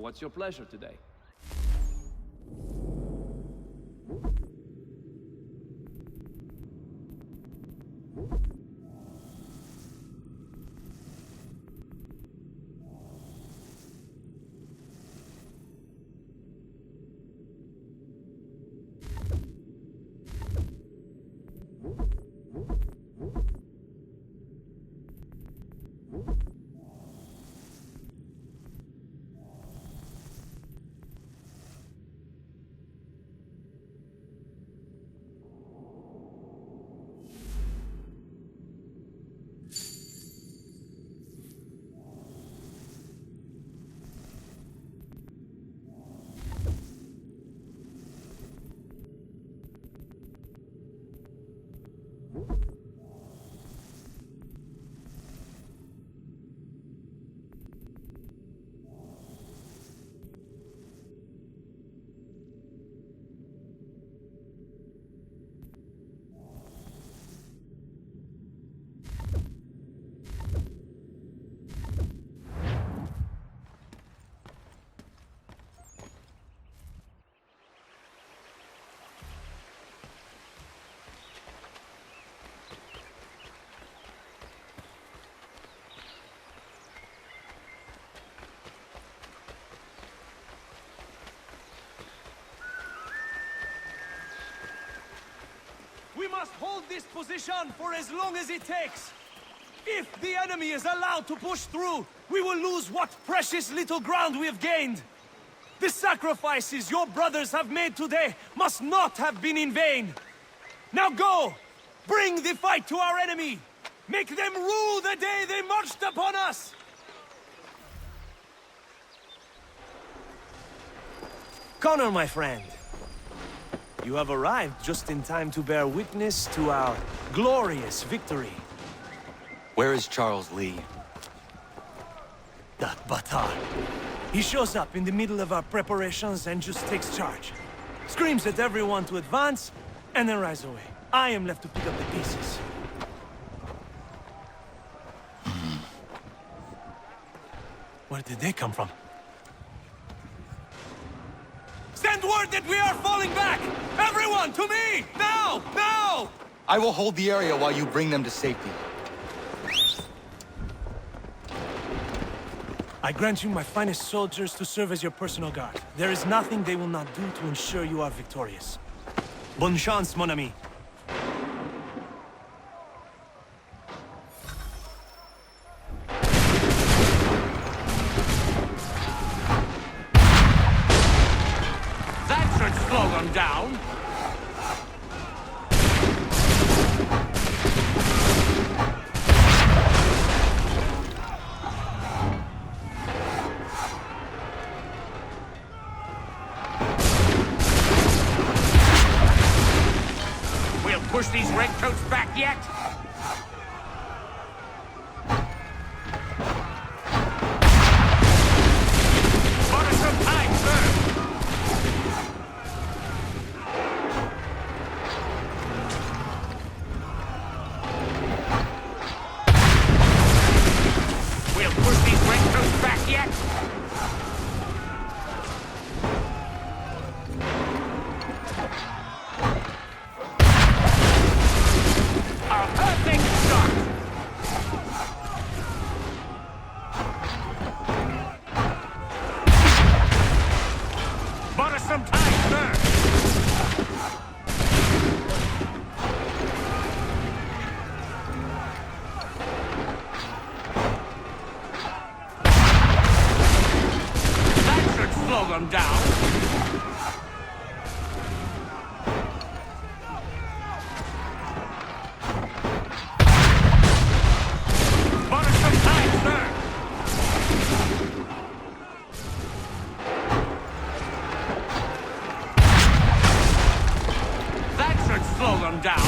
What's your pleasure today? We must hold this position for as long as it takes. If the enemy is allowed to push through, we will lose what precious little ground we have gained. The sacrifices your brothers have made today must not have been in vain. Now go! Bring the fight to our enemy! Make them rue the day they marched upon us! Connor, my friend. You have arrived just in time to bear witness to our glorious victory. Where is Charles Lee? That batard. He shows up in the middle of our preparations and just takes charge. Screams at everyone to advance, and then rides away. I am left to pick up the pieces. Where did they come from? Send word that we are falling back! Everyone, to me! Now! Now! I will hold the area while you bring them to safety. I grant you my finest soldiers to serve as your personal guard. There is nothing they will not do to ensure you are victorious. Bonne chance, mon ami. That should slow them down. Push these redcoats back yet? Bought us some time, sir. We'll push these redcoats back yet? Some time, sir! That should slow them down. Bought us some time, sir! Slow them down.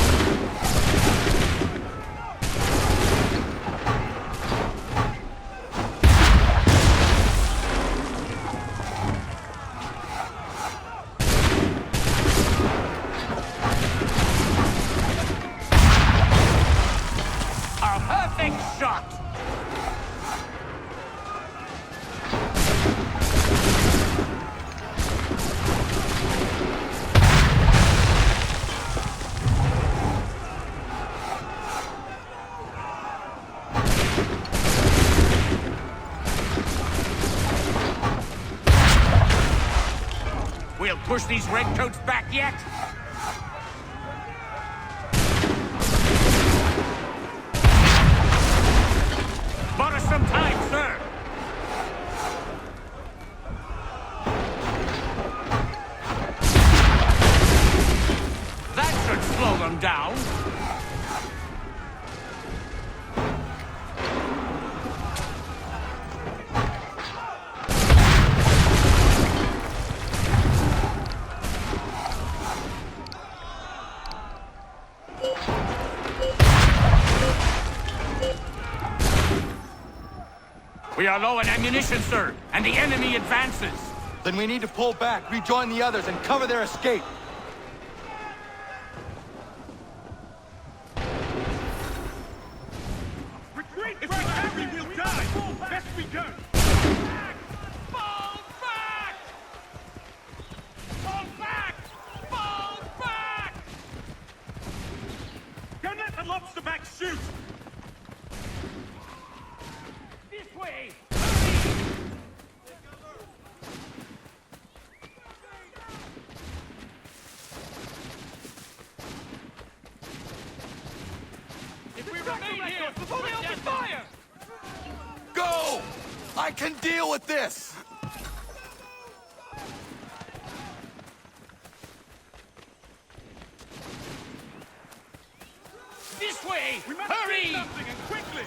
A perfect shot. push these redcoats back yet? Bought us some time, sir! That should slow them down. We are low on ammunition, sir, and the enemy advances. Then we need to pull back, rejoin the others, and cover their escape. Retreat! If we hurry, we'll die! Best we go! Fall back! Fall back! Fall back! Don't let the lobster back shoot! This way! If we remain here, before they open fire! Go! I can deal with this! This way! We must Hurry! do something, and quickly!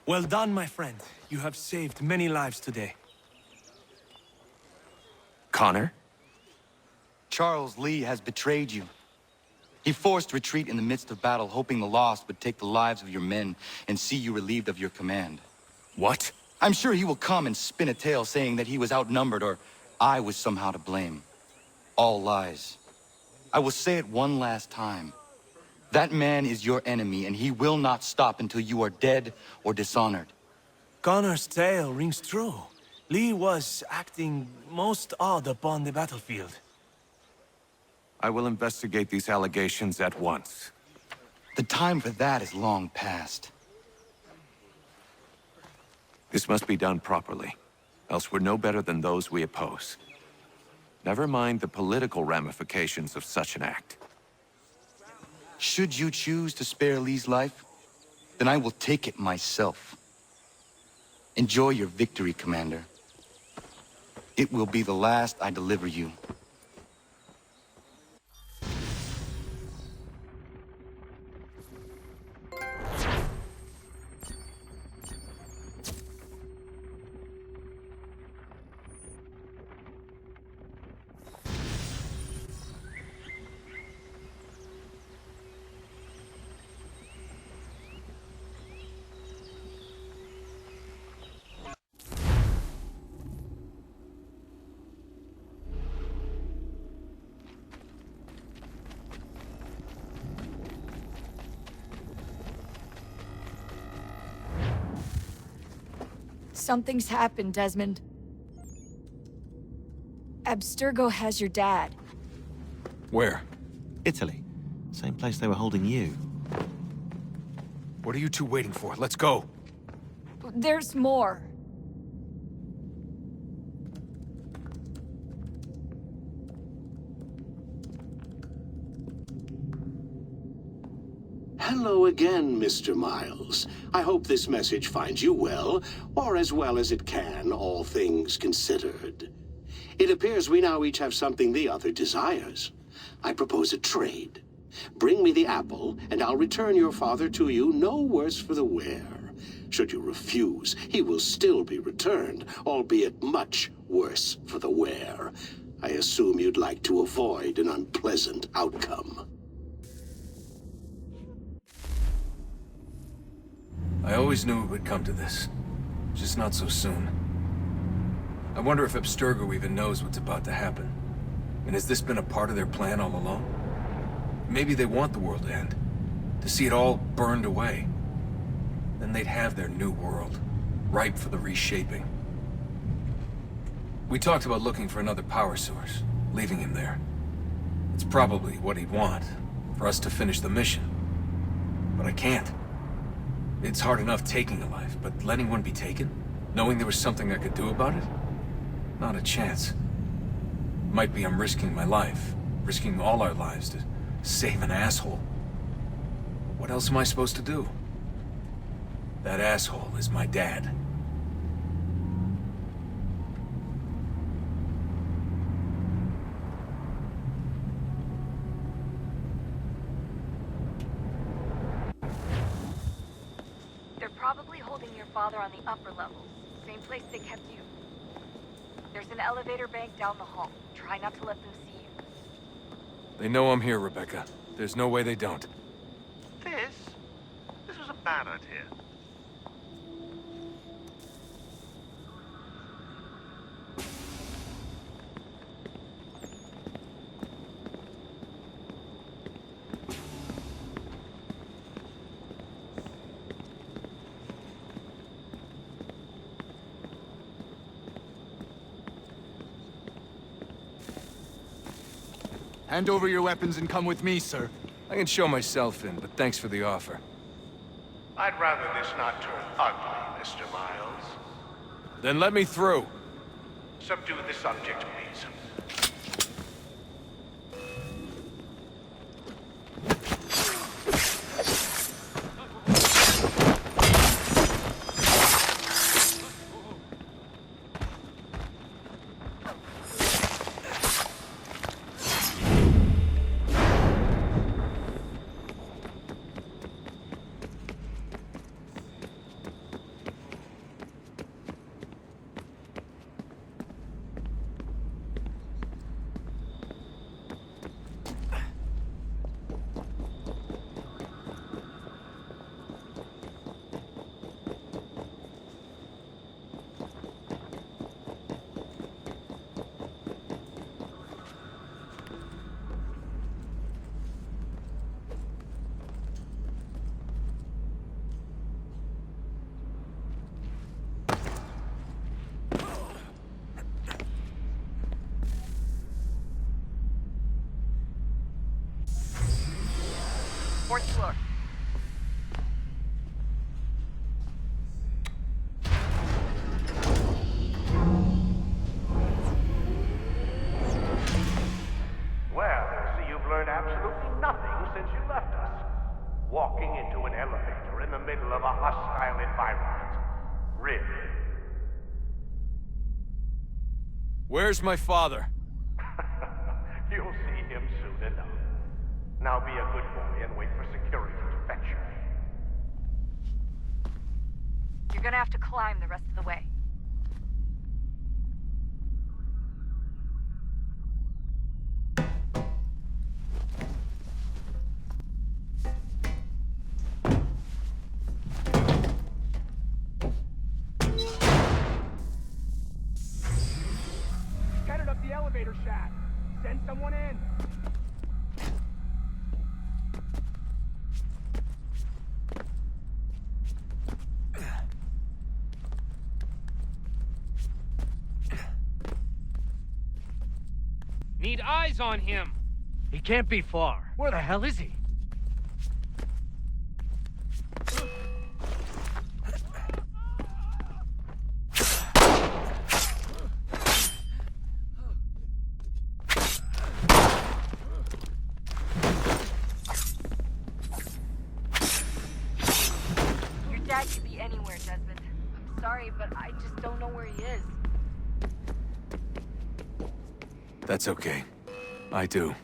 Well done, my friend. You have saved many lives today. Connor? Charles Lee has betrayed you. He forced retreat in the midst of battle, hoping the loss would take the lives of your men and see you relieved of your command. What? I'm sure he will come and spin a tale saying that he was outnumbered or I was somehow to blame. All lies. I will say it one last time. That man is your enemy, and he will not stop until you are dead or dishonored. Connor's tale rings true. Lee was acting most odd upon the battlefield. I will investigate these allegations at once. The time for that is long past. This must be done properly, else we're no better than those we oppose. Never mind the political ramifications of such an act. Should you choose to spare Lee's life, then I will take it myself. Enjoy your victory, Commander. It will be the last I deliver you. Something's happened, Desmond. Abstergo has your dad. Where? Italy. Same place they were holding you. What are you two waiting for? Let's go. There's more. Hello again, Mr. Miles. I hope this message finds you well, or as well as it can, all things considered. It appears we now each have something the other desires. I propose a trade. Bring me the apple, and I'll return your father to you no worse for the wear. Should you refuse, he will still be returned, albeit much worse for the wear. I assume you'd like to avoid an unpleasant outcome. I always knew it would come to this. Just not so soon. I wonder if Abstergo even knows what's about to happen. And has this been a part of their plan all along? Maybe they want the world to end. To see it all burned away. Then they'd have their new world, ripe for the reshaping. We talked about looking for another power source, leaving him there. It's probably what he'd want, for us to finish the mission. But I can't. It's hard enough taking a life, but letting one be taken? Knowing there was something I could do about it? Not a chance. Might be I'm risking my life, risking all our lives to save an asshole. What else am I supposed to do? That asshole is my dad. They're probably holding your father on the upper level. Same place they kept you. There's an elevator bank down the hall. Try not to let them see you. They know I'm here, Rebecca. There's no way they don't. This was a bad idea. Hand over your weapons and come with me, sir. I can show myself in, but thanks for the offer. I'd rather this not turn ugly, Mr. Miles. Then let me through. Subdue the subject, please. Fourth floor. Well, I see you've learned absolutely nothing since you left us. Walking into an elevator in the middle of a hostile environment. Really? Where's my father? You'll see him soon enough. Now be a good boy and wait for security to fetch you. You're gonna have to climb the rest of the way. Headed up the elevator shaft. Send someone in. Need eyes on him. He can't be far. Where the hell is he? Your dad could be anywhere, Desmond. I'm sorry, but I just don't know where he is. That's okay. I do.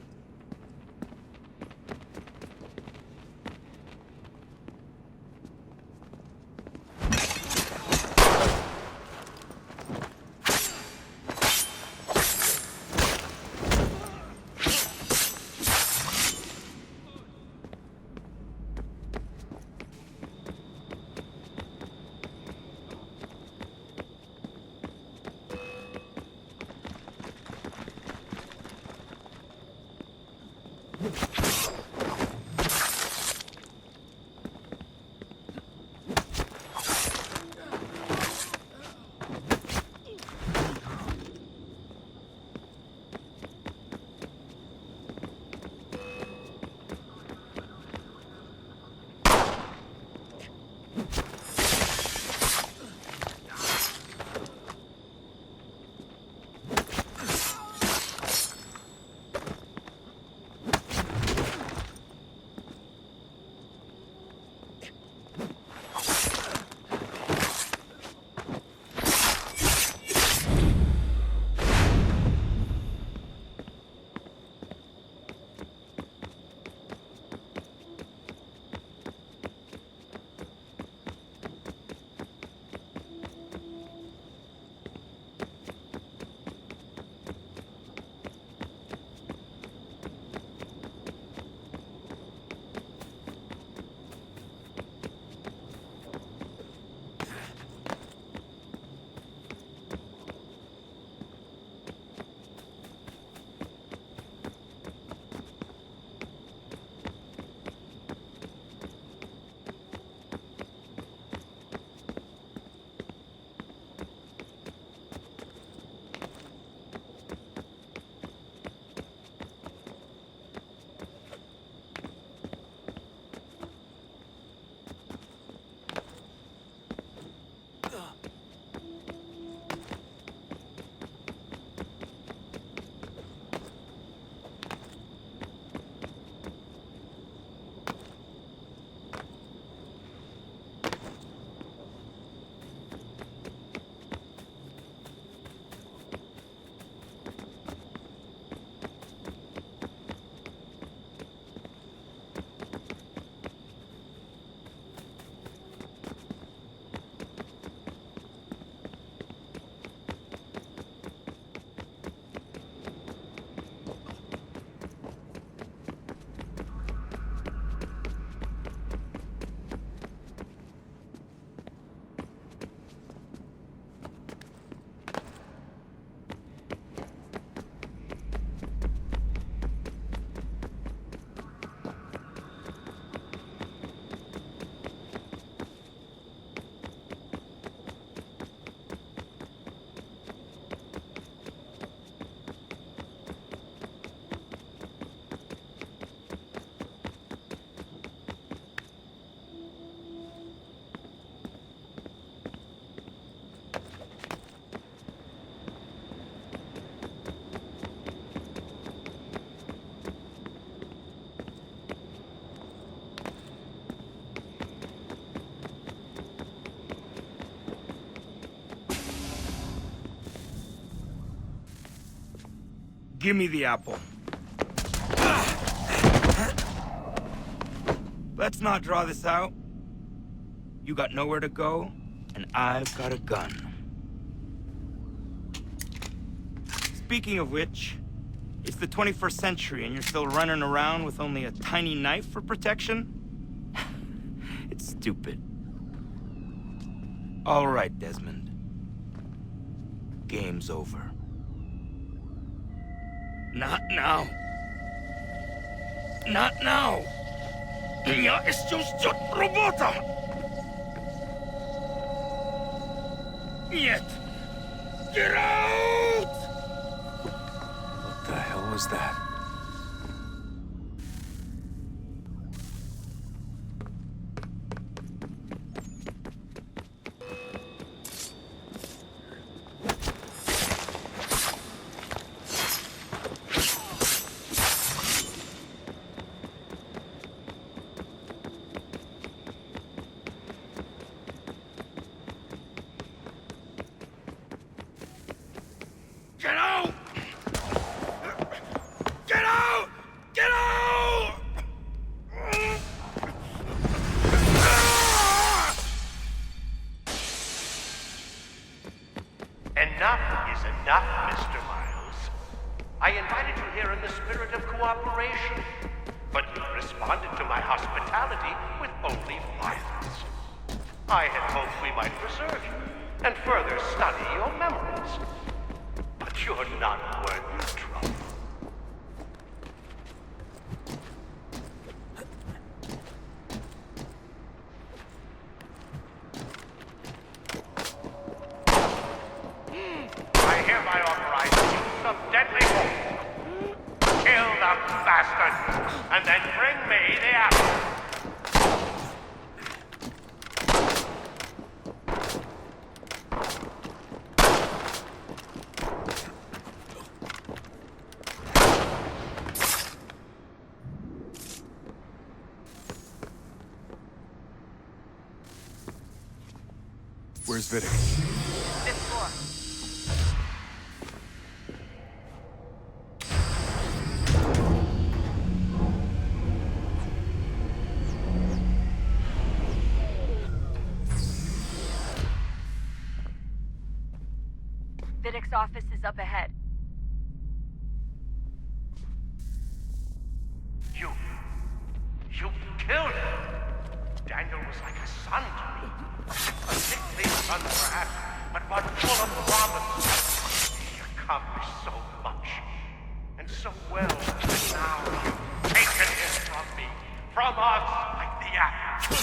Give me the apple. Let's not draw this out. You got nowhere to go, and I've got a gun. Speaking of which, it's the 21st century and you're still running around with only a tiny knife for protection? It's stupid. All right, Desmond. Game's over. Not now. Not now. Я еще ждет работа. Нет. Get out! What the hell was that? Get out! Get out! Get out! Enough is enough, Mr. Miles. I invited you here in the spirit of cooperation, but you responded to my hospitality with only violence. I had hoped we might preserve you and further study your memories. But you're not worth the trouble. I hereby authorize the use of deadly force. Kill the bastard, and then bring me the apple. Where's Vidic? Fifth floor. Vidic's office is up ahead. You killed him. Daniel was like a son to me. A sickly son, perhaps, but one full of promise. He accomplished so much, and so well, and now you've taken him from me, from us, like the apple.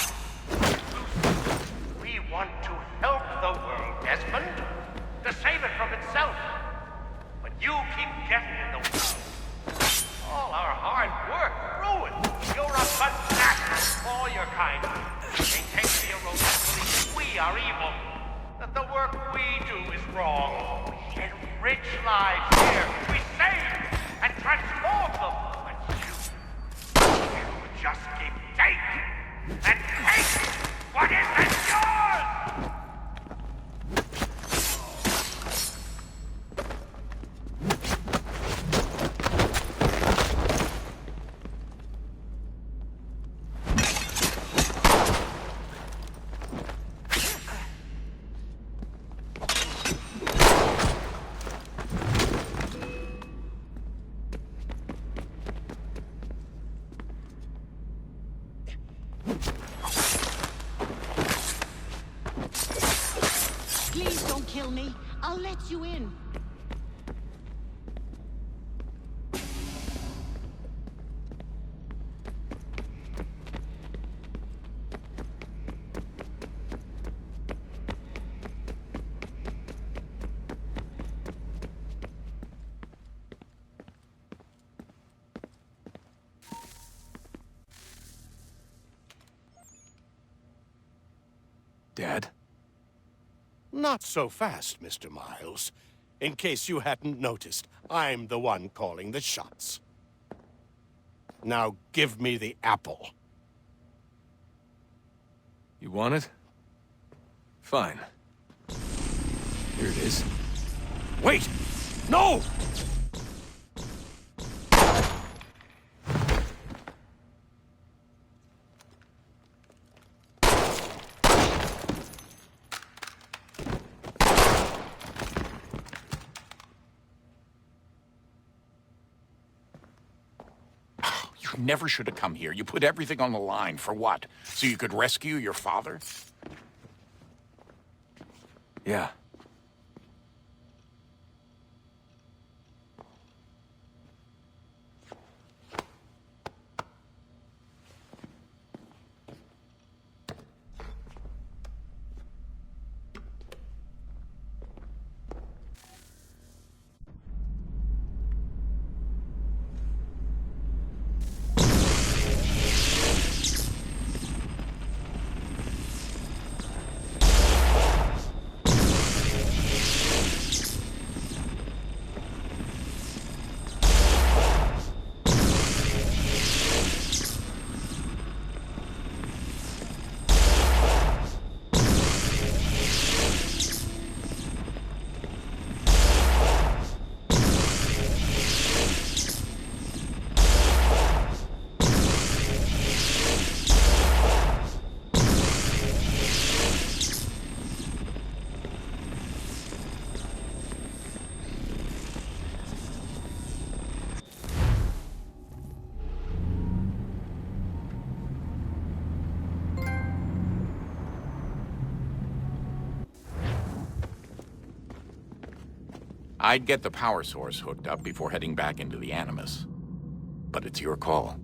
We want to help the world, Desmond, to save it from itself. But you keep getting in the way. All our hard work ruined. You're a fanatic, all your kind. They take the erroneous belief that we are evil, that the work we do is wrong. We enrich lives here. We save and transform them. But you just keep taking and taking what isn't yours! Please don't kill me. I'll let you in. Dad? Not so fast, Mr. Miles. In case you hadn't noticed, I'm the one calling the shots. Now give me the apple. You want it? Fine. Here it is. Wait! No! never should have come here. You put everything on the line. For what? So you could rescue your father? Yeah. I'd get the power source hooked up before heading back into the Animus. But it's your call.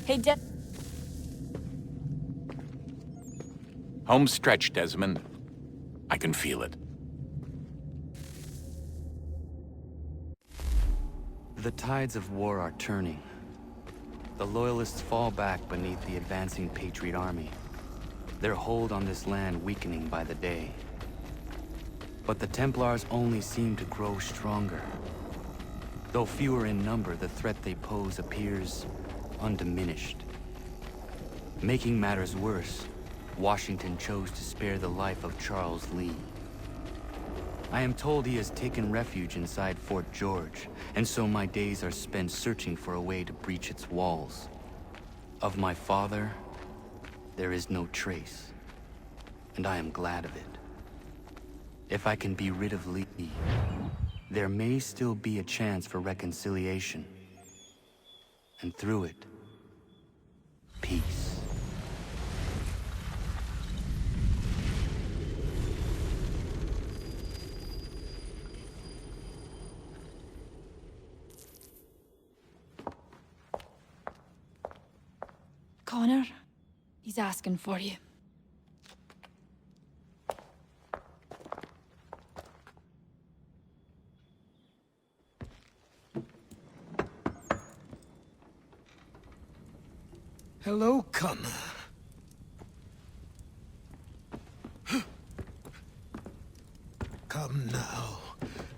Hey, Home stretch, Desmond. I can feel it. The tides of war are turning. The Loyalists fall back beneath the advancing Patriot army, their hold on this land weakening by the day. But the Templars only seem to grow stronger. Though fewer in number, the threat they pose appears undiminished. Making matters worse, Washington chose to spare the life of Charles Lee. I am told he has taken refuge inside Fort George, and so my days are spent searching for a way to breach its walls. Of my father, there is no trace, and I am glad of it. If I can be rid of Lee, there may still be a chance for reconciliation. And through it, peace. Connor, he's asking for you. Hello, Connor. Come now.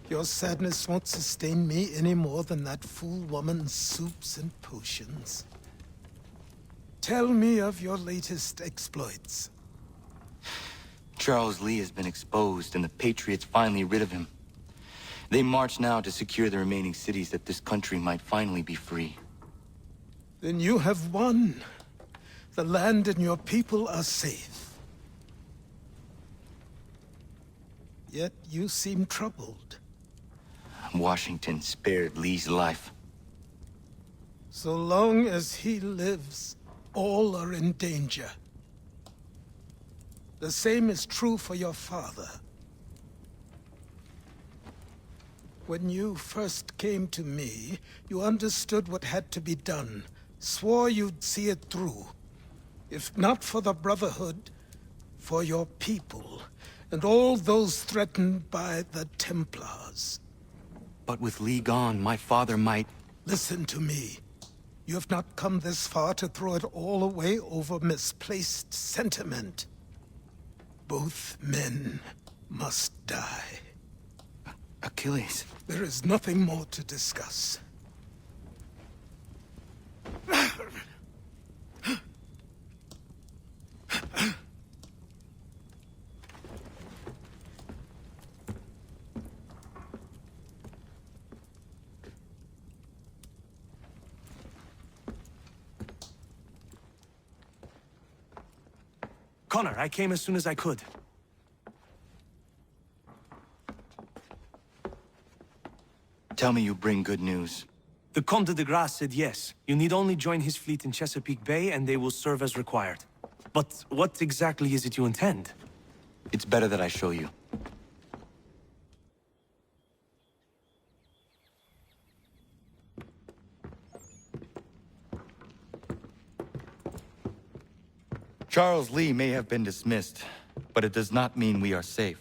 Your sadness won't sustain me any more than that fool woman's soups and potions. Tell me of your latest exploits. Charles Lee has been exposed, and the Patriots finally rid of him. They march now to secure the remaining cities that this country might finally be free. Then you have won. The land and your people are safe. Yet you seem troubled. Washington spared Lee's life. So long as he lives, all are in danger. The same is true for your father. When you first came to me, you understood what had to be done, swore you'd see it through. If not for the Brotherhood, for your people, and all those threatened by the Templars. But with Lee gone, my father might... Listen to me. You have not come this far to throw it all away over misplaced sentiment. Both men must die. Achilles. There is nothing more to discuss. Connor, I came as soon as I could. Tell me you bring good news. The Comte de Grasse said yes. You need only join his fleet in Chesapeake Bay and they will serve as required. But what exactly is it you intend? It's better that I show you. Charles Lee may have been dismissed, but it does not mean we are safe.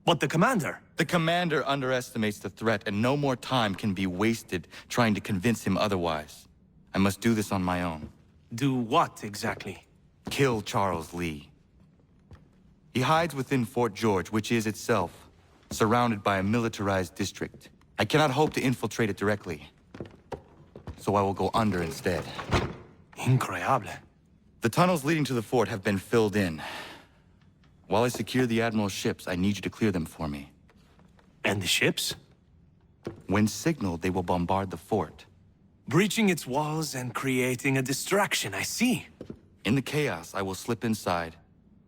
But the commander? The commander underestimates the threat, and no more time can be wasted trying to convince him otherwise. I must do this on my own. Do what, exactly? Kill Charles Lee. He hides within Fort George, which is itself surrounded by a militarized district. I cannot hope to infiltrate it directly, so I will go under instead. Incroyable. The tunnels leading to the fort have been filled in. While I secure the Admiral's ships, I need you to clear them for me. And the ships? When signaled, they will bombard the fort. Breaching its walls and creating a distraction, I see. In the chaos, I will slip inside,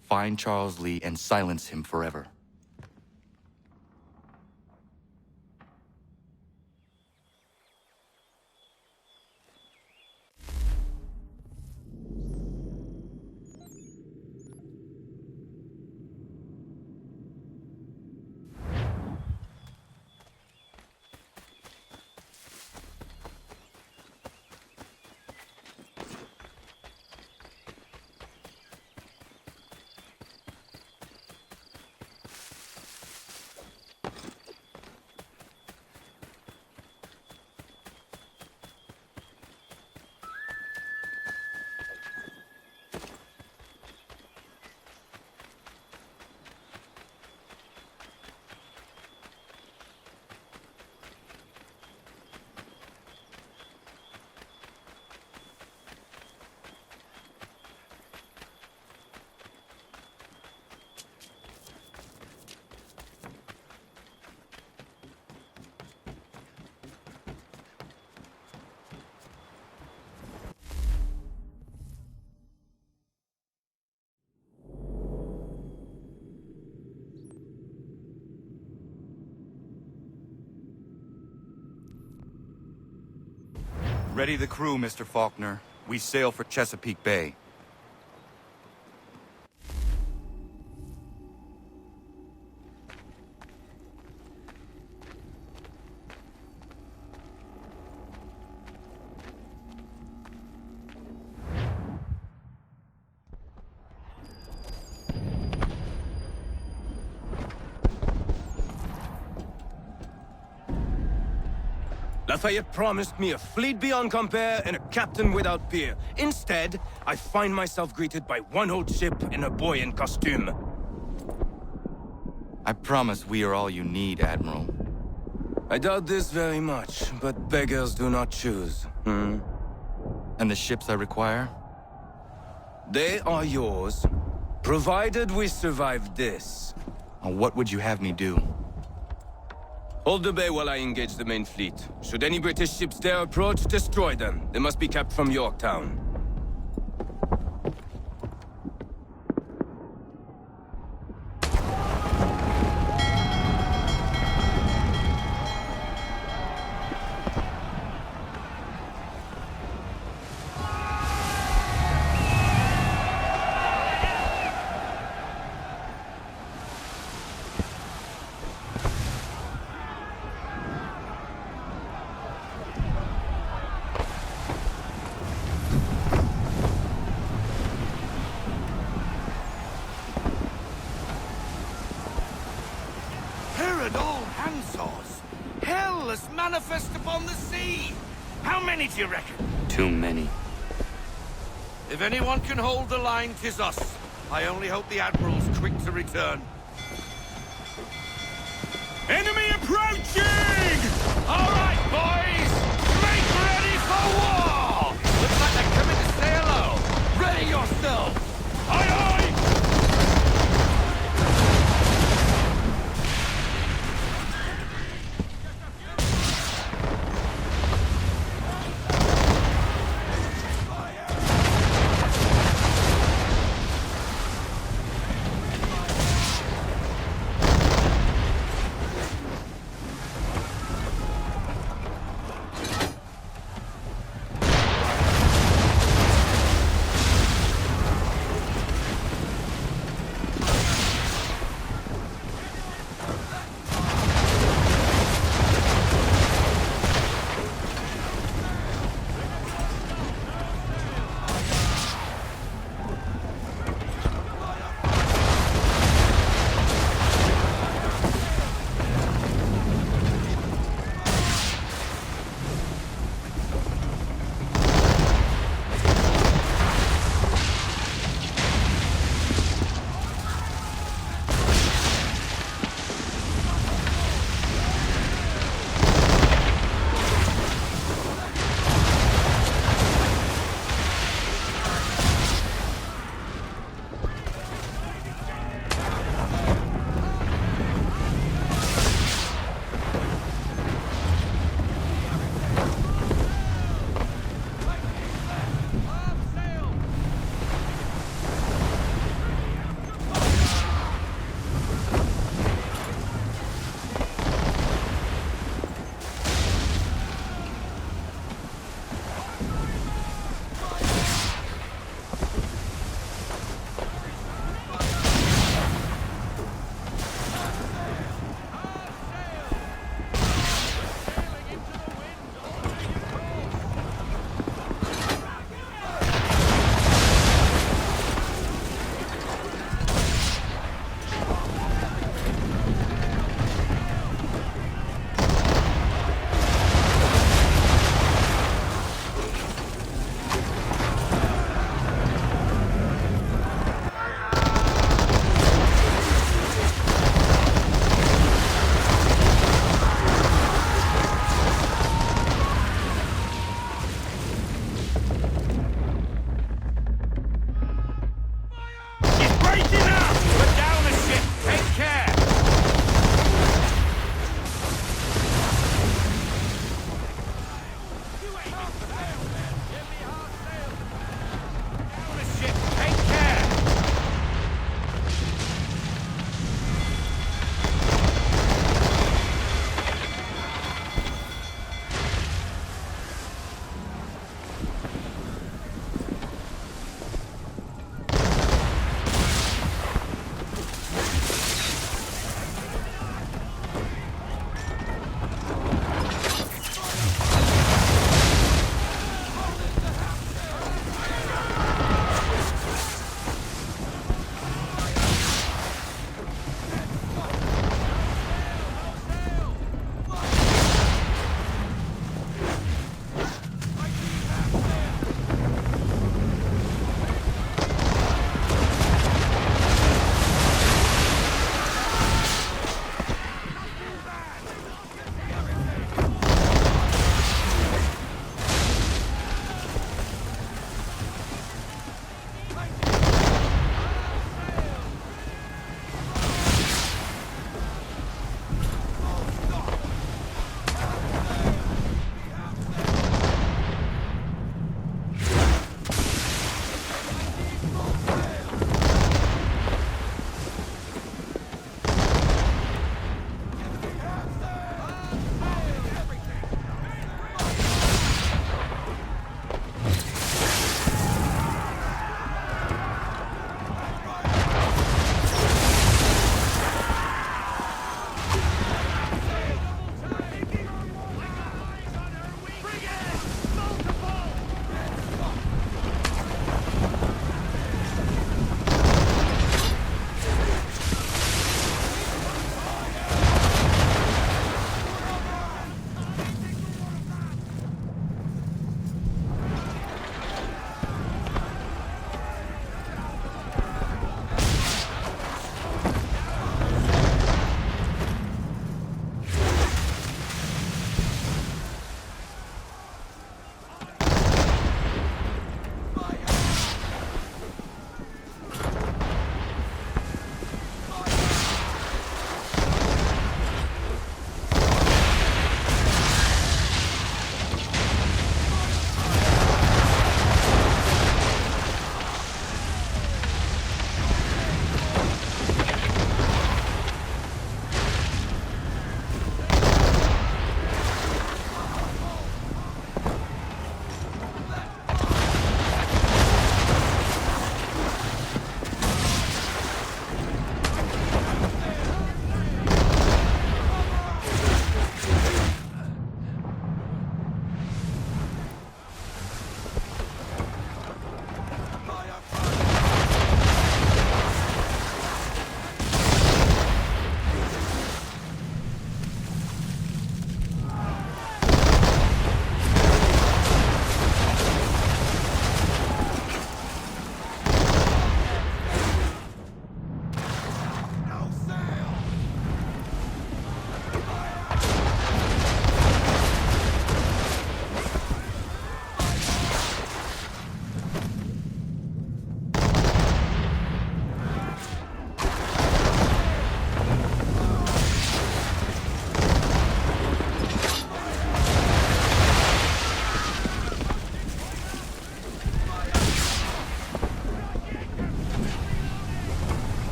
find Charles Lee, and silence him forever. Ready the crew, Mr. Faulkner. We sail for Chesapeake Bay. Lafayette promised me a fleet beyond compare and a captain without peer. Instead, I find myself greeted by one old ship and a boy in costume. I promise we are all you need, Admiral. I doubt this very much, but beggars do not choose. And the ships I require? They are yours, provided we survive this. What would you have me do? Hold the bay while I engage the main fleet. Should any British ships dare approach, destroy them. They must be kept from Yorktown. Manifest upon the sea! How many do you reckon? Too many. If anyone can hold the line, 'tis us. I only hope the Admiral's quick to return. Enemy approaching! All right, boys! Make ready for war! Looks like they're coming to say hello. Ready yourselves! Aye, aye!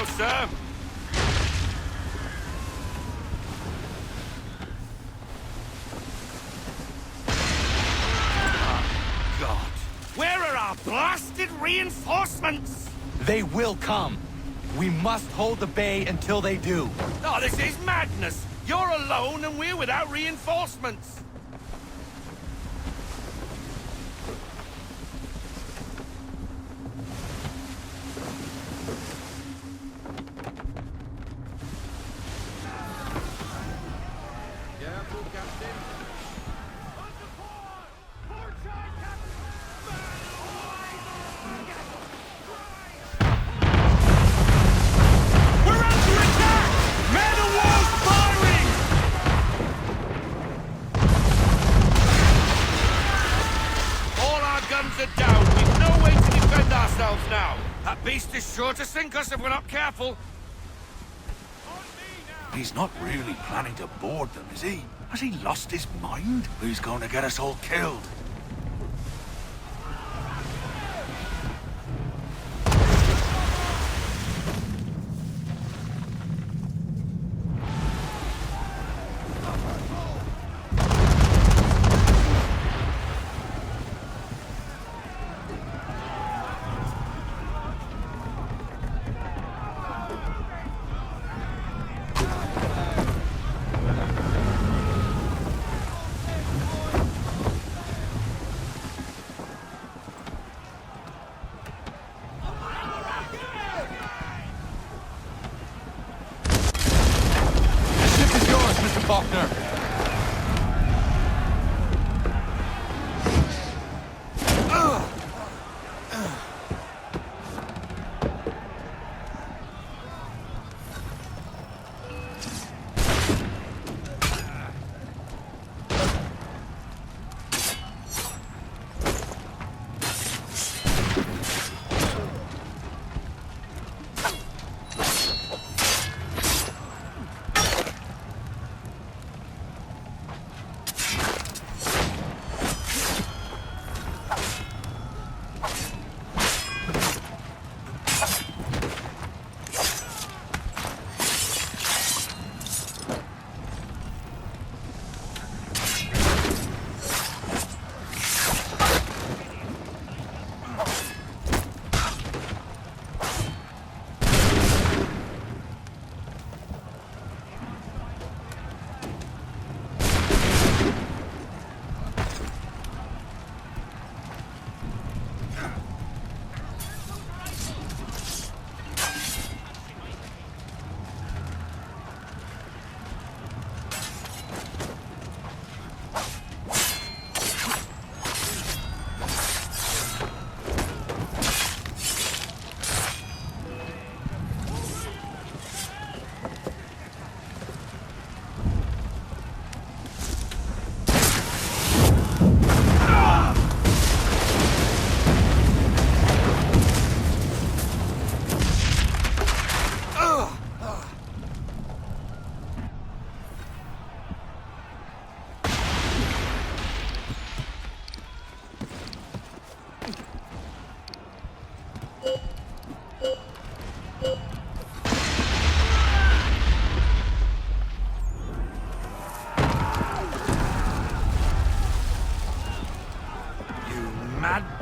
now, sir. God. Where are our blasted reinforcements? They will come. We must hold the bay until they do. Oh, this is madness. You're alone and we're without reinforcements. That beast is sure to sink us if we're not careful. He's not really planning to board them, is he? Has he lost his mind? He's going to get us all killed. Faulkner.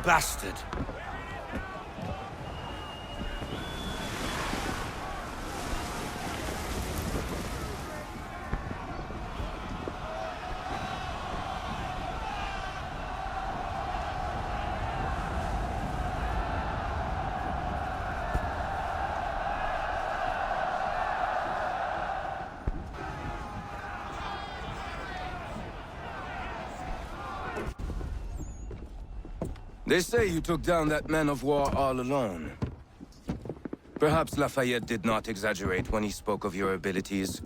Bastard. They say you took down that man of war all alone. Perhaps Lafayette did not exaggerate when he spoke of your abilities.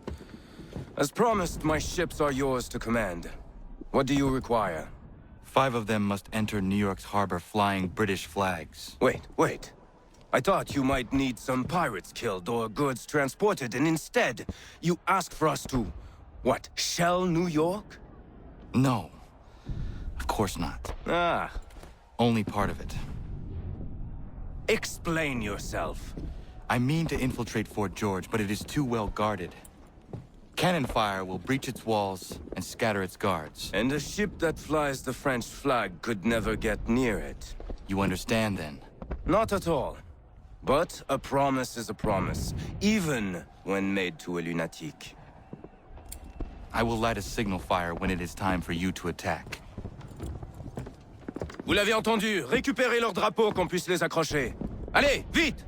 As promised, my ships are yours to command. What do you require? 5 of them must enter New York's harbor flying British flags. Wait. I thought you might need some pirates killed or goods transported, and instead, you asked for us to, what, shell New York? No. Of course not. Ah. Only part of it. Explain yourself. I mean to infiltrate Fort George, but it is too well guarded. Cannon fire will breach its walls and scatter its guards. And a ship that flies the French flag could never get near it. You understand, then? Not at all. But a promise is a promise, even when made to a lunatic. I will light a signal fire when it is time for you to attack. Vous l'avez entendu, récupérez leurs drapeaux qu'on puisse les accrocher. Allez, vite!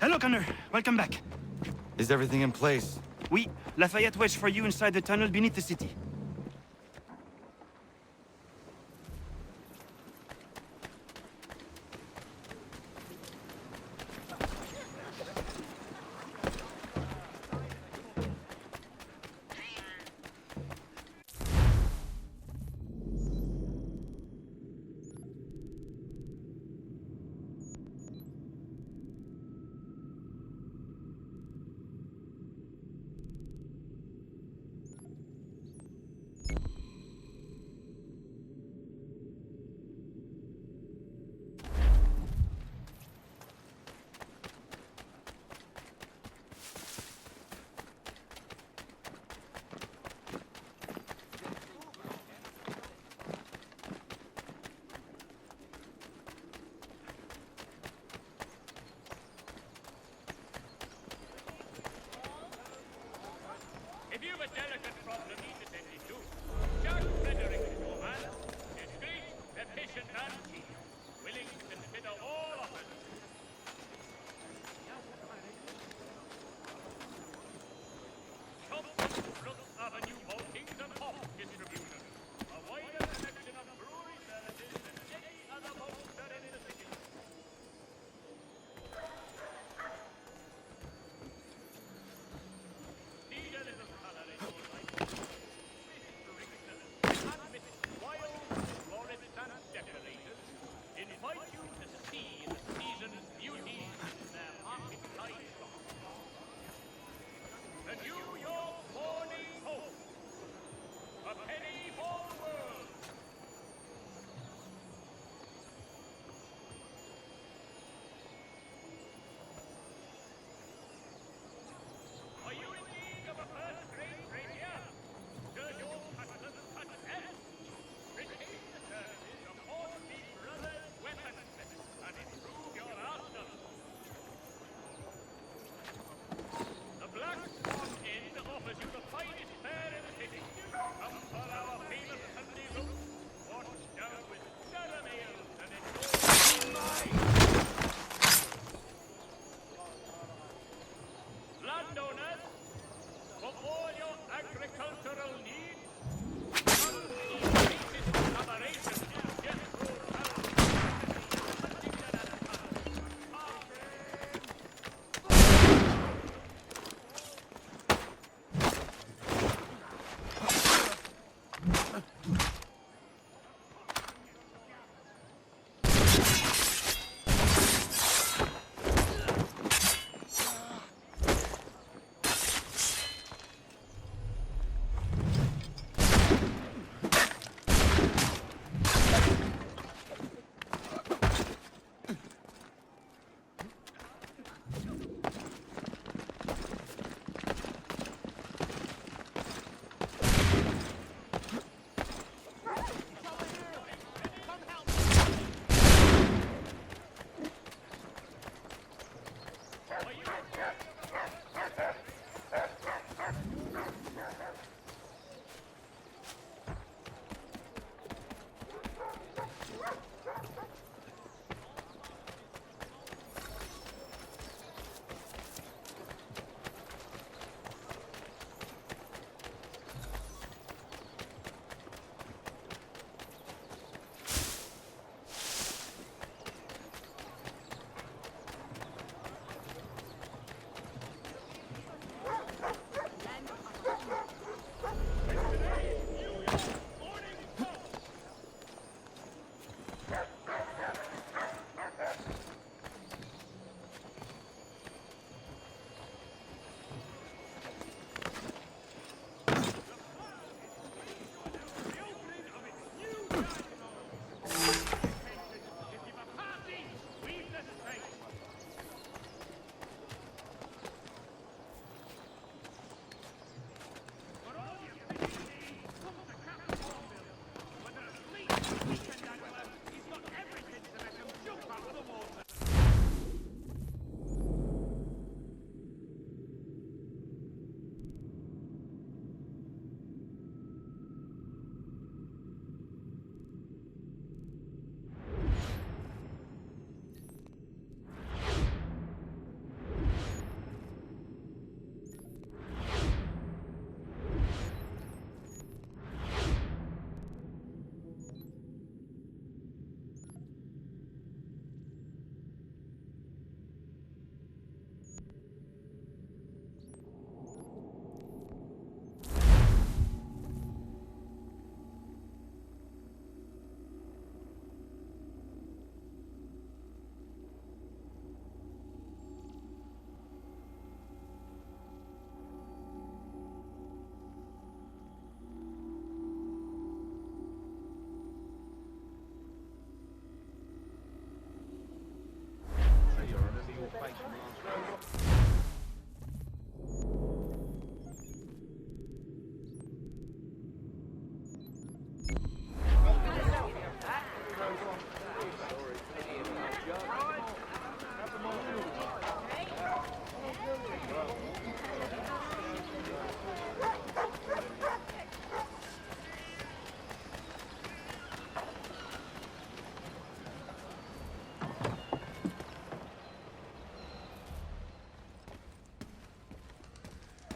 Hello, Connor. Welcome back. Is everything in place? Oui, Lafayette waits for you inside the tunnel beneath the city.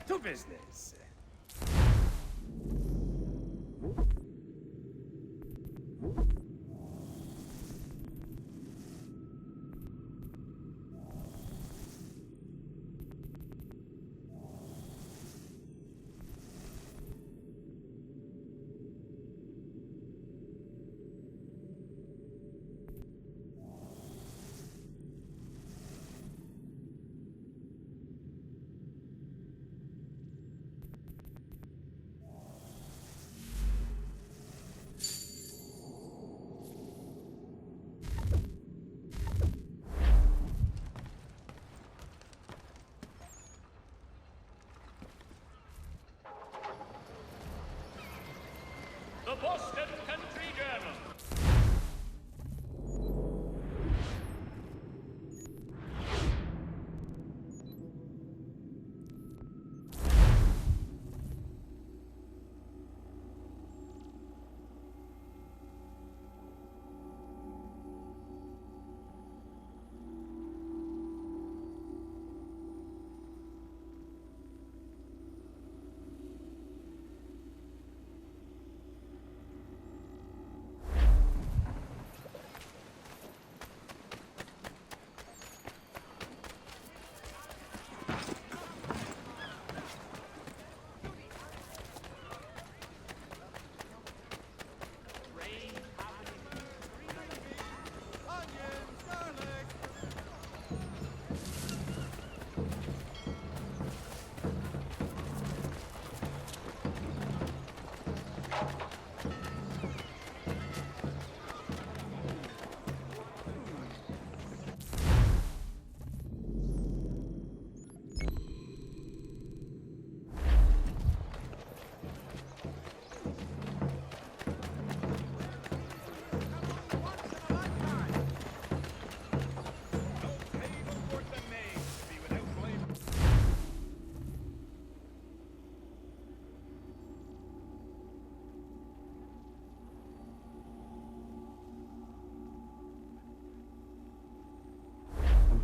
To business. The Boston Country Journal.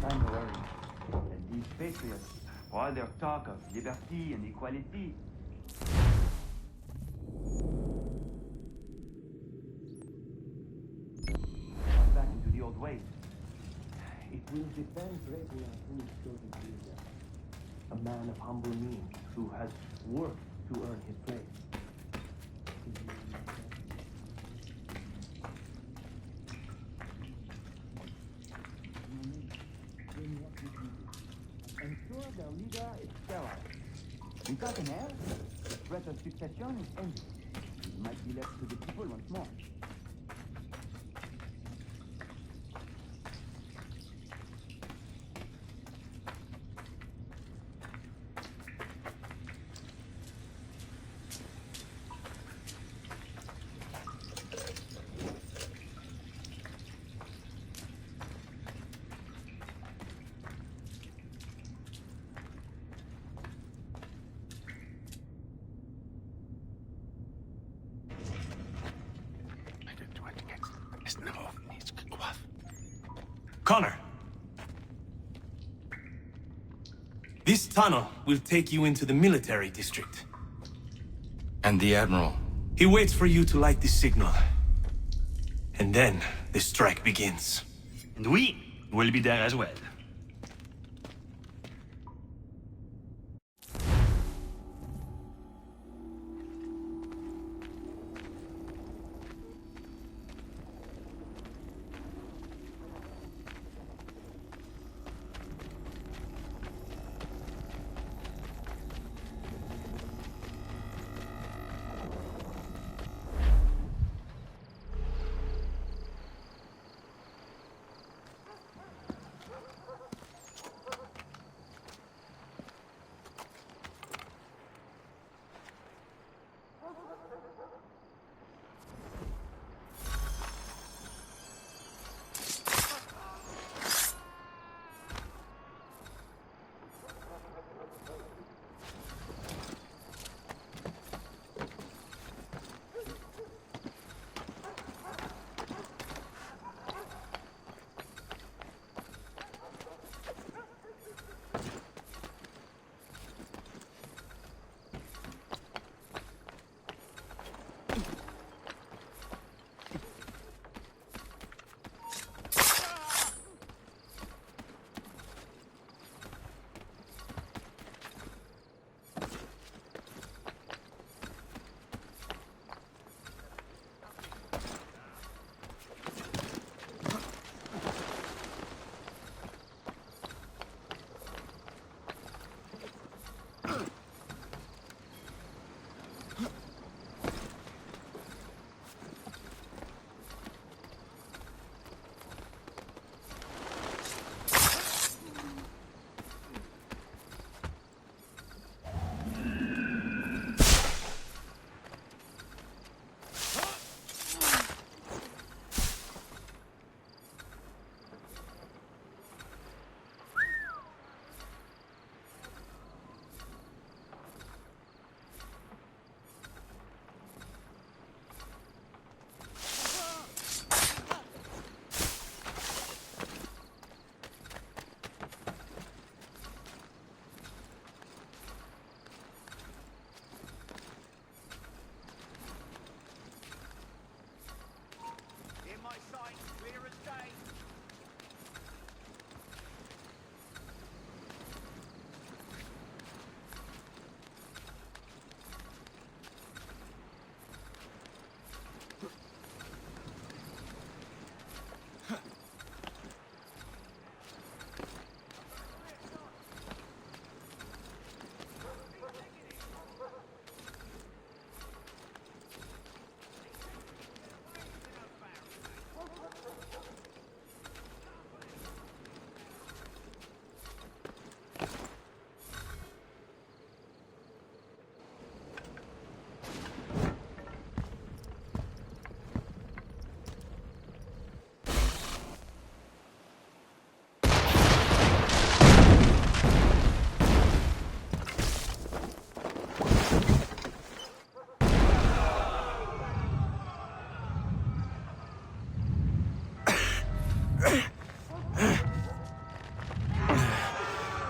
Time to worry. And these patriots, all their talk of liberty and equality, going back into the old ways. It will depend greatly on who is chosen to lead them. A man of humble means who has worked to earn his place. Ensure their leader is sterile. Without an heir, the threat of succession is ended. It might be left to the people once more. Connor. This tunnel will take you into the military district. And the Admiral? He waits for you to light this signal. And then the strike begins. And we will be there as well.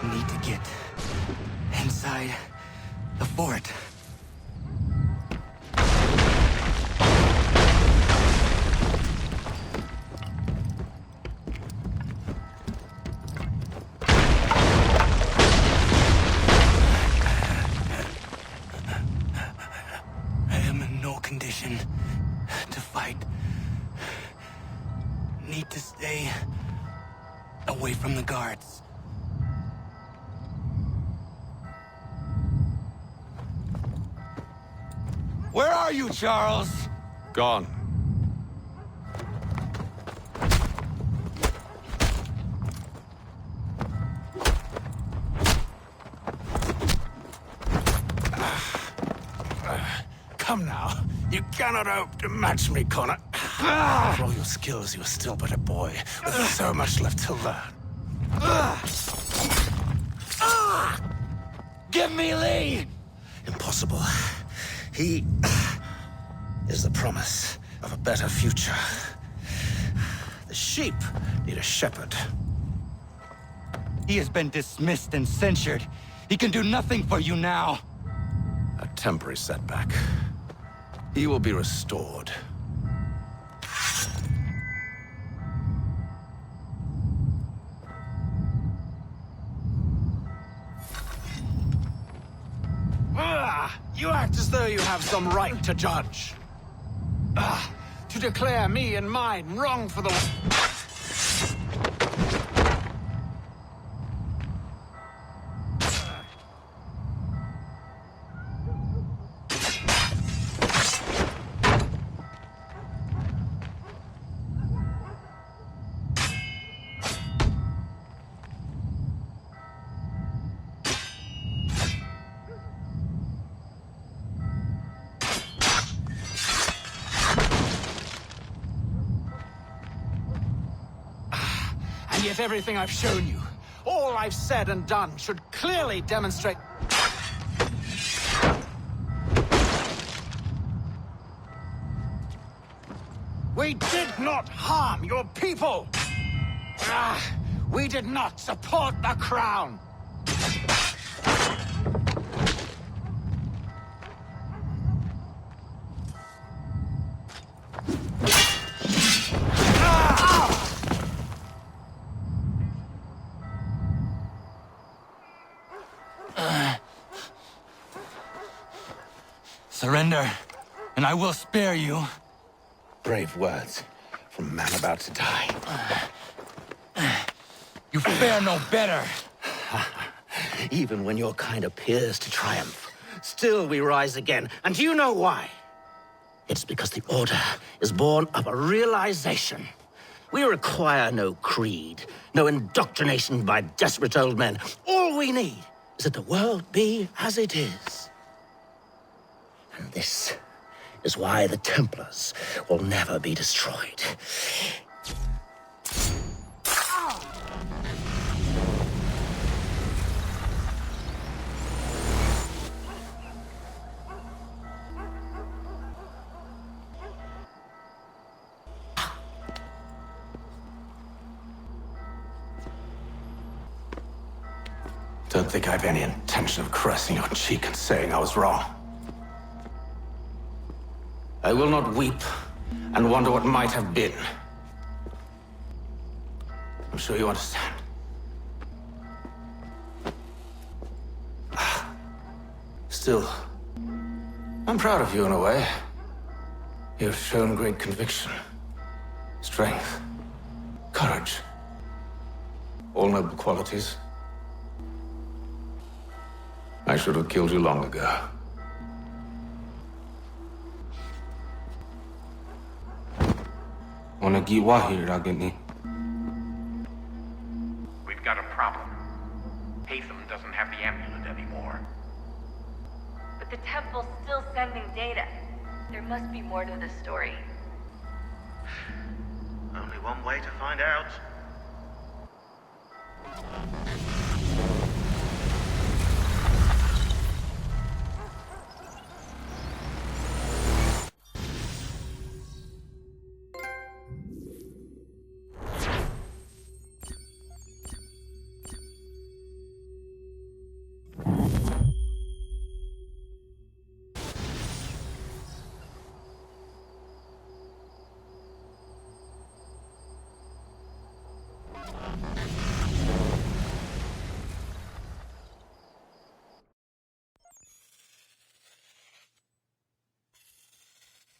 Need to get inside the fort. I am in no condition to fight. Need to stay away from the guards. Where are you, Charles? Gone. Come now. You cannot hope to match me, Connor. For all your skills, you're still but a boy, with so much left to learn. Give me Lee! Impossible. He is the promise of a better future. The sheep need a shepherd. He has been dismissed and censured. He can do nothing for you now. A temporary setback. He will be restored. You act as though you have some right to judge. To declare me and mine wrong for the... And yet everything I've shown you, all I've said and done, should clearly demonstrate... We did not harm your people! We did not support the Crown! Surrender, and I will spare you. Brave words from a man about to die. You fare no better. Even when your kind appears to triumph, still we rise again. And do you know why? It's because the Order is born of a realization. We require no creed, no indoctrination by desperate old men. All we need is that the world be as it is. And this is why the Templars will never be destroyed. Don't think I've any intention of caressing your cheek and saying I was wrong. I will not weep and wonder what might have been. I'm sure you understand. Still, I'm proud of you in a way. You've shown great conviction, strength, courage. All noble qualities. I should have killed you long ago. We've got a problem. Hatham doesn't have the amulet anymore. But the temple's still sending data. There must be more to this story. Only one way to find out.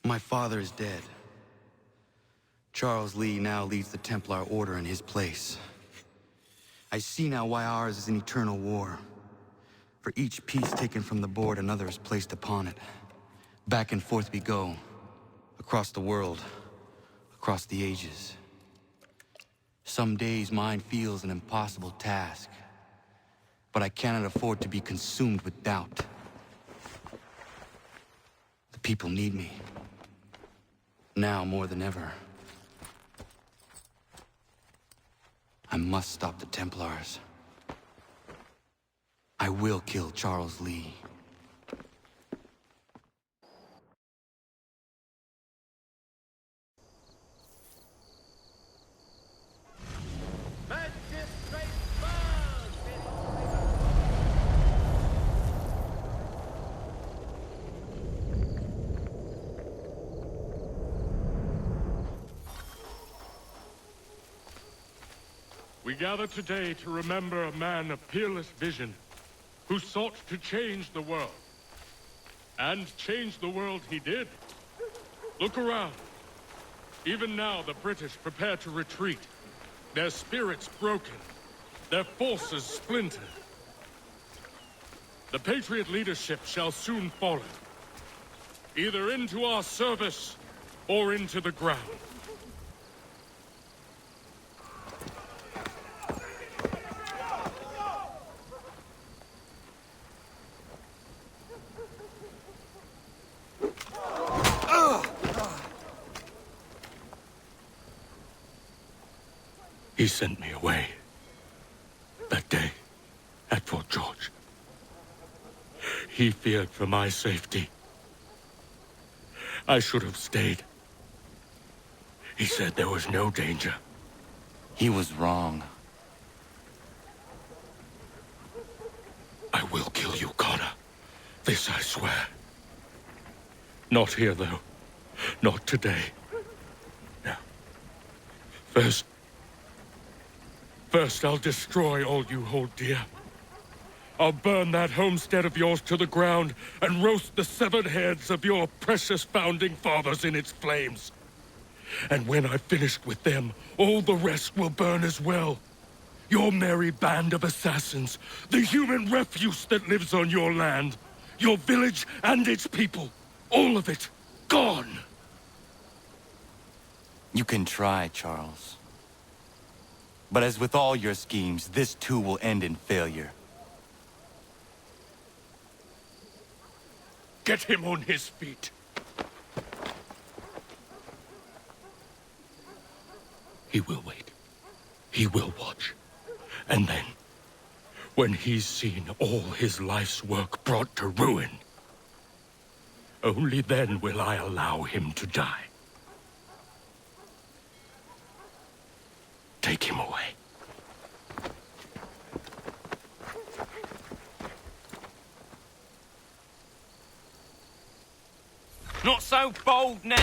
My father is dead. Charles Lee now leads the Templar Order in his place. I see now why ours is an eternal war. For each piece taken from the board, another is placed upon it. Back and forth we go. Across the world. Across the ages. Some days mine feels an impossible task. But I cannot afford to be consumed with doubt. The people need me. Now more than ever. I must stop the Templars. I will kill Charles Lee. We gather today to remember a man of peerless vision who sought to change the world. And change the world he did. Look around. Even now, the British prepare to retreat. Their spirits broken. Their forces splintered. The Patriot leadership shall soon follow. Either into our service, or into the ground. He sent me away. That day, at Fort George. He feared for my safety. I should have stayed. He said there was no danger. He was wrong. I will kill you, Connor. This I swear. Not here, though. Not today. No. First, I'll destroy all you hold dear. I'll burn that homestead of yours to the ground and roast the severed heads of your precious founding fathers in its flames. And when I've finished with them, all the rest will burn as well. Your merry band of assassins, the human refuse that lives on your land, your village and its people, all of it, gone. You can try, Charles. But as with all your schemes, this too will end in failure. Get him on his feet. He will wait. He will watch. And then, when he's seen all his life's work brought to ruin, only then will I allow him to die. Take him away. Not so bold now.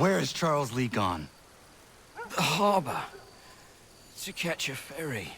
Where is Charles Lee gone? The harbor. To catch a ferry.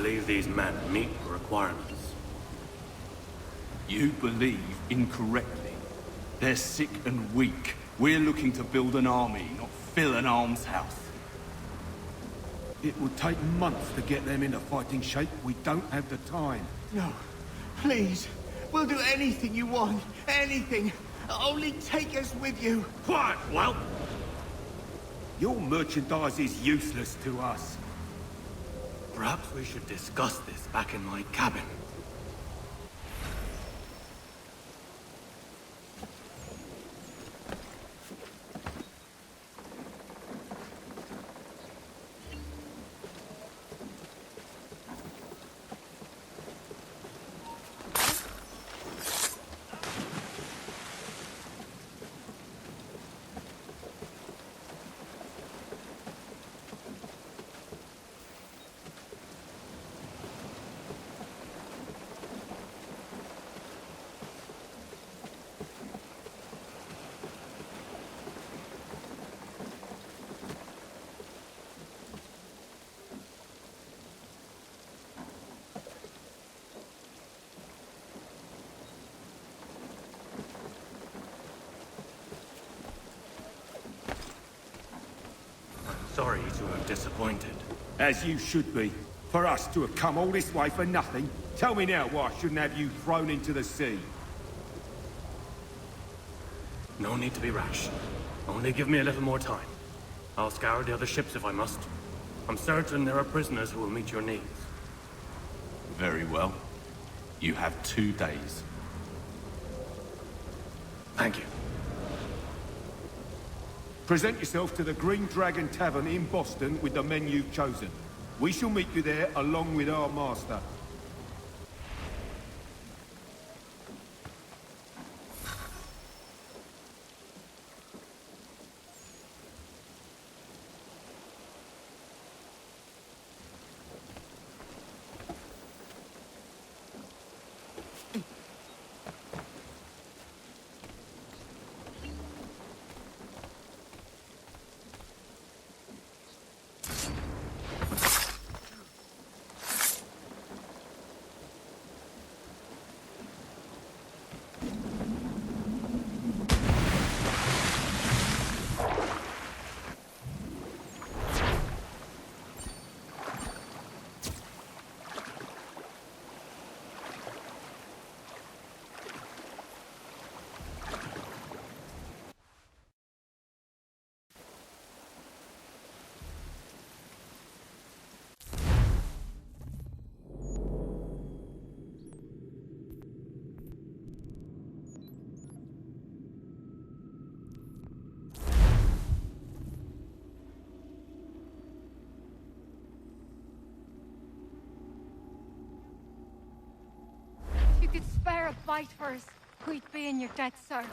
believe these men meet the requirements. You believe incorrectly. They're sick and weak. We're looking to build an army, not fill an almshouse. It would take months to get them into fighting shape. We don't have the time. No. Please. We'll do anything you want. Anything. Only take us with you. Quiet, whelp! Your merchandise is useless to us. Perhaps we should discuss this back in my cabin. Sorry to have disappointed. As you should be. For us to have come all this way for nothing. Tell me now why I shouldn't have you thrown into the sea. No need to be rash. Only give me a little more time. I'll scour the other ships if I must. I'm certain there are prisoners who will meet your needs. Very well. You have 2 days. Thank you. Present yourself to the Green Dragon Tavern in Boston with the men you've chosen. We shall meet you there along with our master. Could spare a bite for us. We'd be in your debt, sir.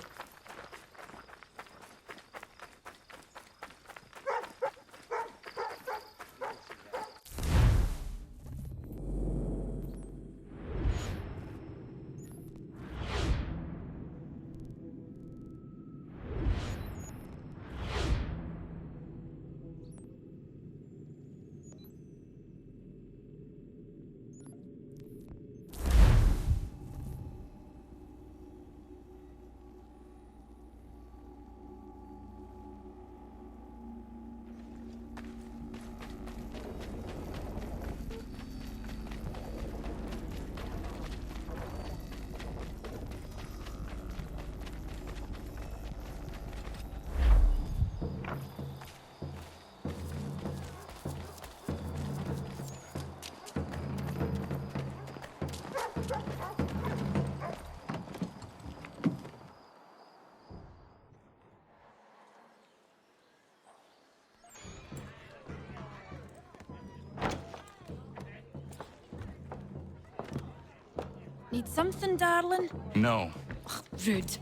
Need something, darling? No. Ugh, rude.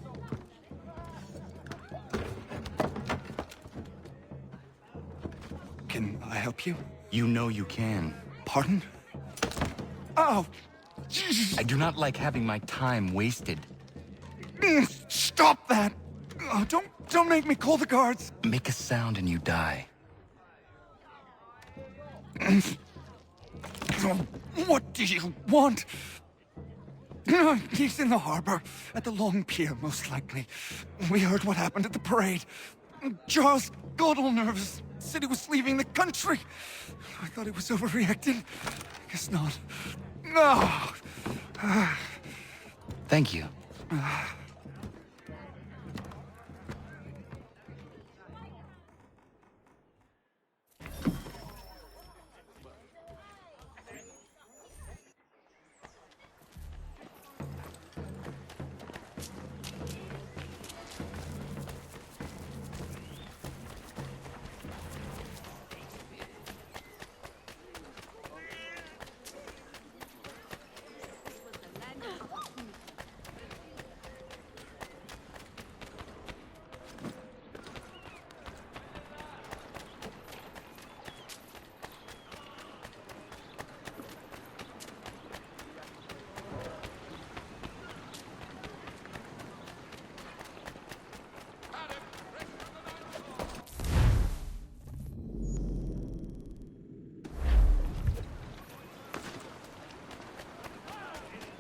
Can I help you? You know you can. Pardon? Oh! I do not like having my time wasted. Stop that! Oh, don't make me call the guards! Make a sound and you die. What do you want? He's in the harbor, at the Long Pier, most likely. We heard what happened at the parade. Charles got all nervous, said he was leaving the country. I thought he was overreacting. Guess not. No! Thank you.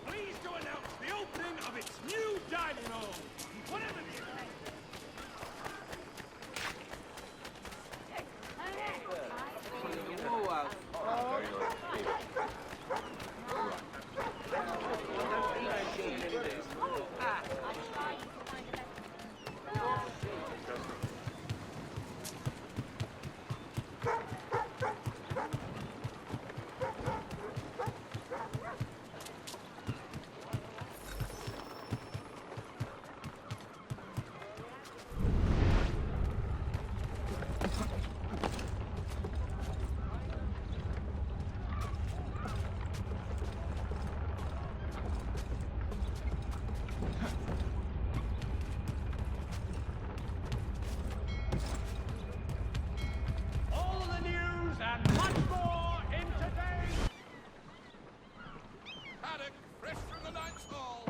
Pleased to announce the opening of its new dining hall. Whatever the all the news and much more in today's Paddock, fresh from the Knights Hall.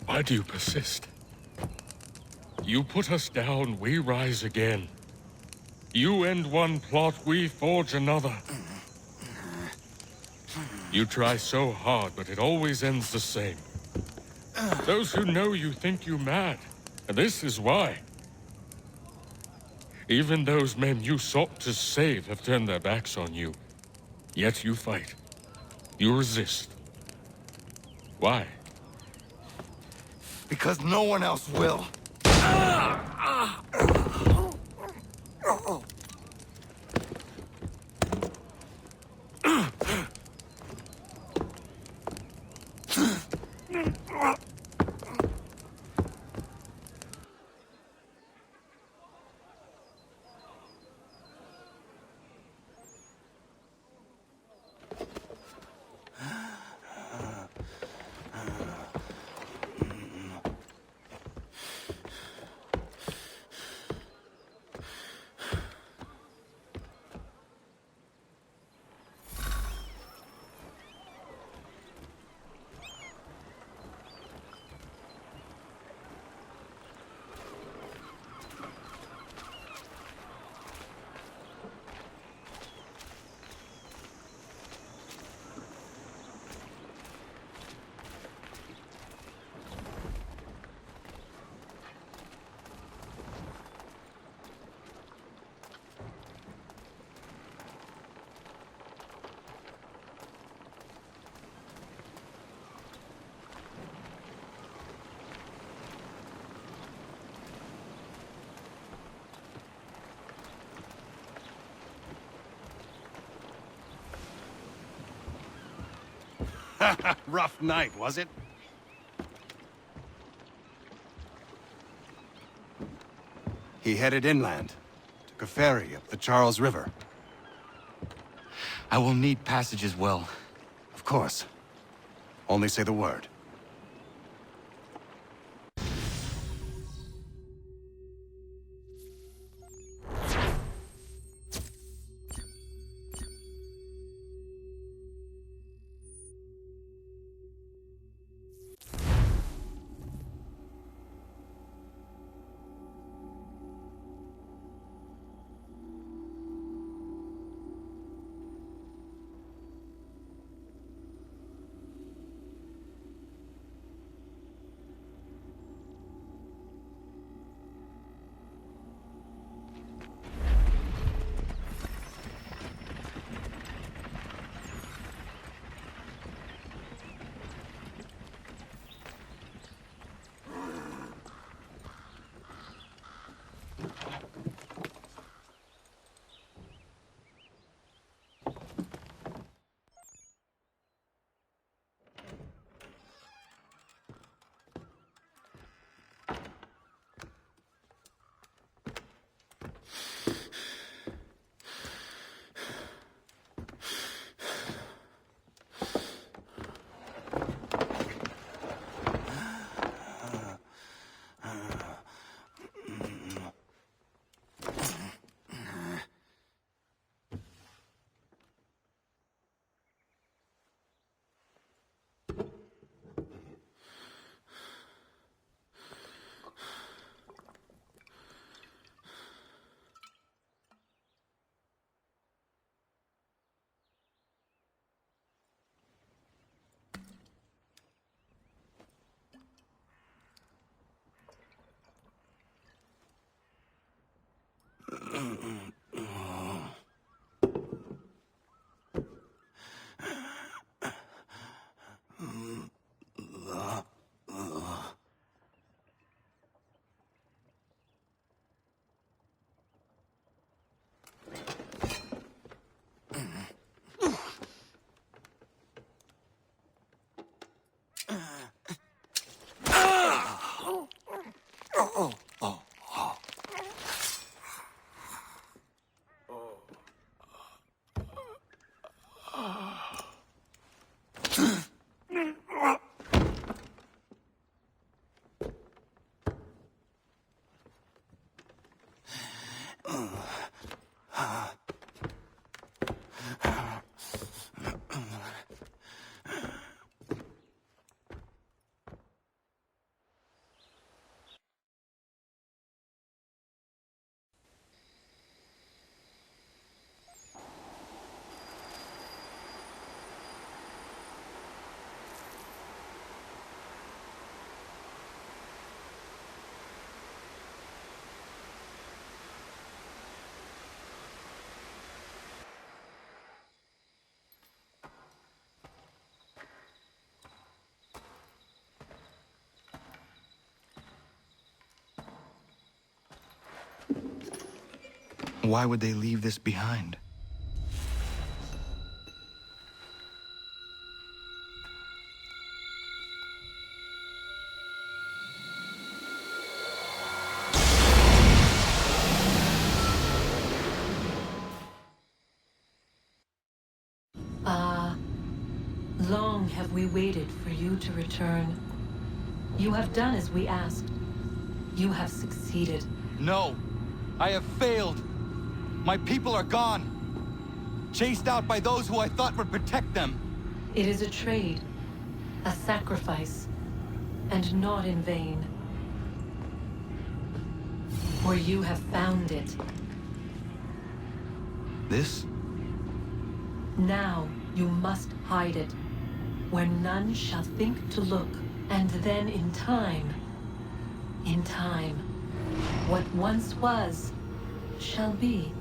Why do you persist? You put us down, we rise again. You end one plot, we forge another. You try so hard, but it always ends the same. Those who know you think you mad, and this is why. Even those men you sought to save have turned their backs on you. Yet you fight. You resist. Why? Because no one else will. Rough night, was it? He headed inland. Took a ferry up the Charles River. I will need passage as well. Of course. Only say the word. Why would they leave this behind? Long have we waited for you to return. You have done as we asked. You have succeeded. No! I have failed! My people are gone! Chased out by those who I thought would protect them! It is a trade, a sacrifice, and not in vain. For you have found it. This? Now you must hide it, where none shall think to look, and then in time, what once was, shall be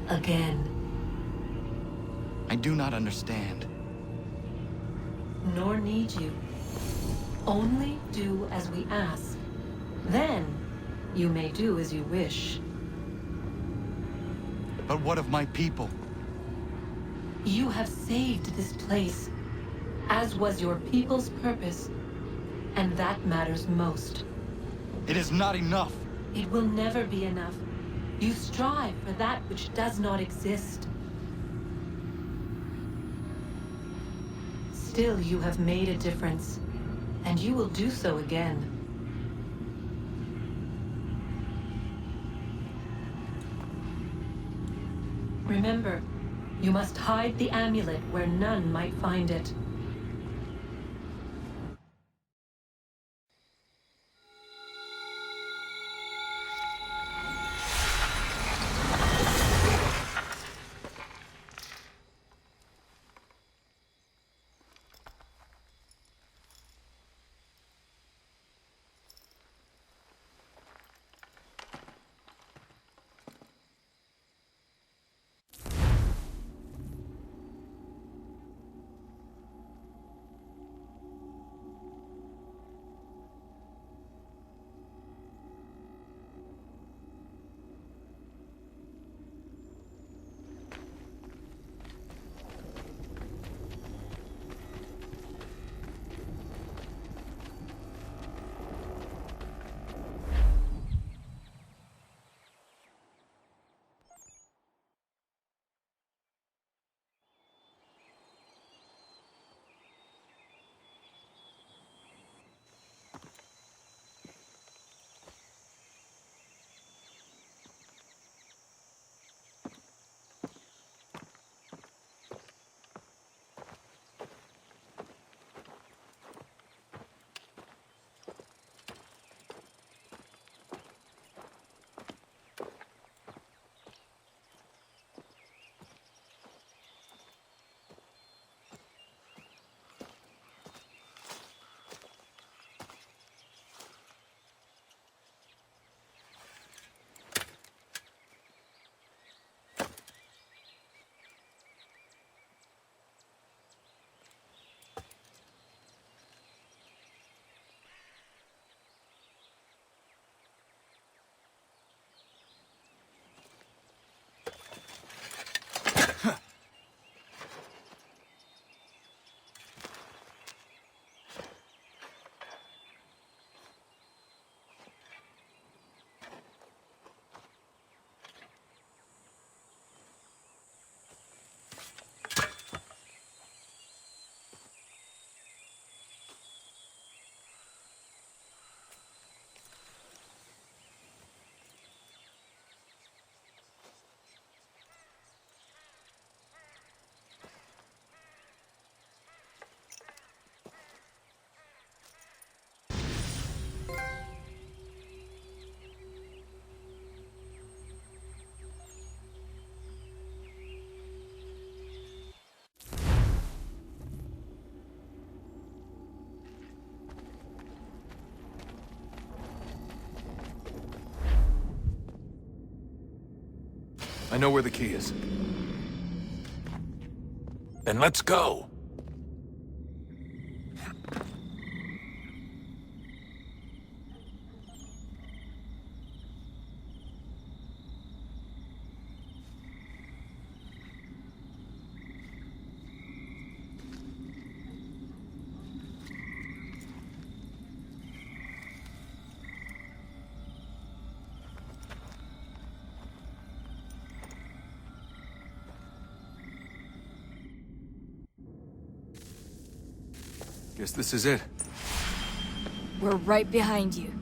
again. I do not understand. Nor need you. Only do as we ask. Then, you may do as you wish. But what of my people? You have saved this place, as was your people's purpose, and that matters most. It is not enough. It will never be enough. You strive for that which does not exist. Still, you have made a difference, and you will do so again. Remember, you must hide the amulet where none might find it. I know where the key is. Then let's go. Guess this is it. We're right behind you.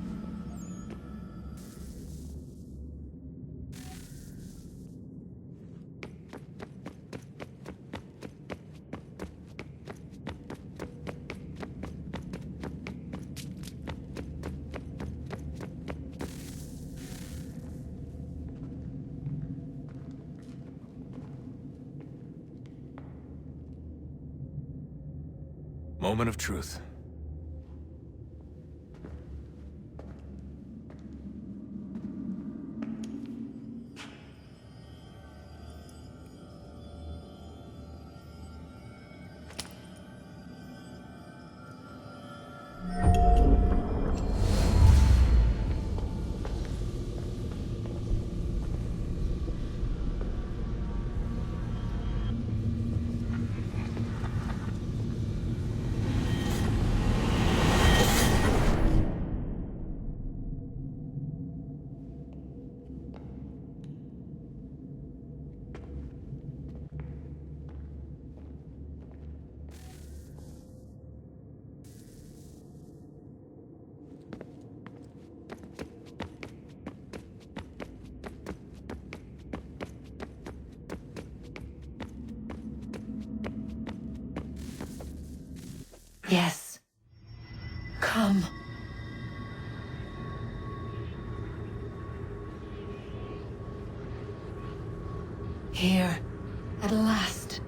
Moment of truth. Yes. Come. Here, at last.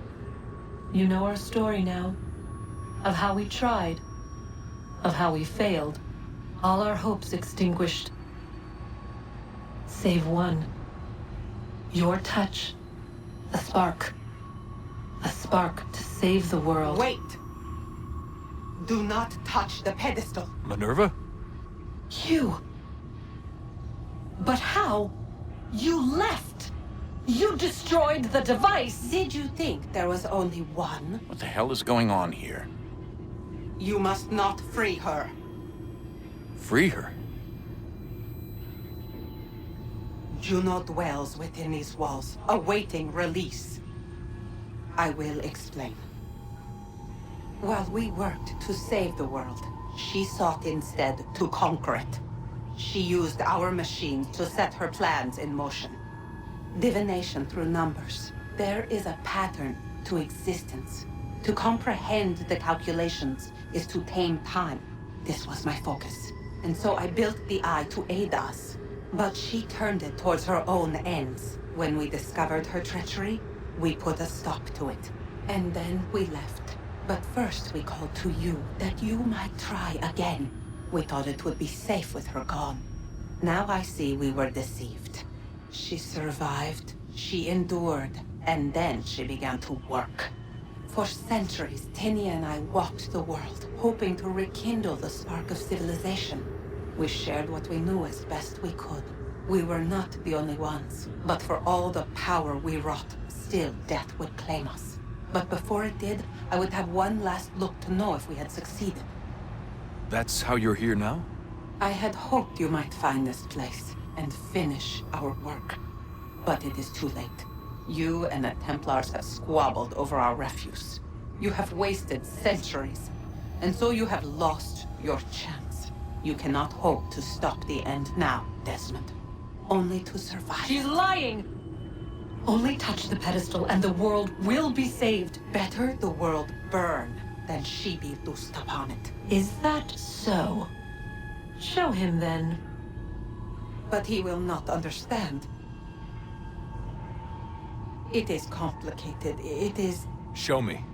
You know our story now. Of how we tried. Of how we failed. All our hopes extinguished. Save one. Your touch. A spark. A spark to save the world. Wait! Do not touch the pedestal. Minerva? You. But how? You left. You destroyed the device. Did you think there was only one? What the hell is going on here? You must not free her. Free her? Juno dwells within these walls, awaiting release. I will explain. While we worked to save the world, she sought instead to conquer it. She used our machines to set her plans in motion. Divination through numbers. There is a pattern to existence. To comprehend the calculations is to tame time. This was my focus. And so I built the eye to aid us. But she turned it towards her own ends. When we discovered her treachery, we put a stop to it. And then we left. But first we called to you, that you might try again. We thought it would be safe with her gone. Now I see we were deceived. She survived, she endured, and then she began to work. For centuries, Tinia and I walked the world, hoping to rekindle the spark of civilization. We shared what we knew as best we could. We were not the only ones, but for all the power we wrought, still death would claim us. But before it did, I would have one last look to know if we had succeeded. That's how you're here now? I had hoped you might find this place and finish our work. But it is too late. You and the Templars have squabbled over our refuse. You have wasted centuries, and so you have lost your chance. You cannot hope to stop the end now, Desmond. Only to survive. She's lying! Only touch the pedestal and the world will be saved. Better the world burn than she be loosed upon it. Is that so? Show him then. But he will not understand. It is complicated. It is... Show me.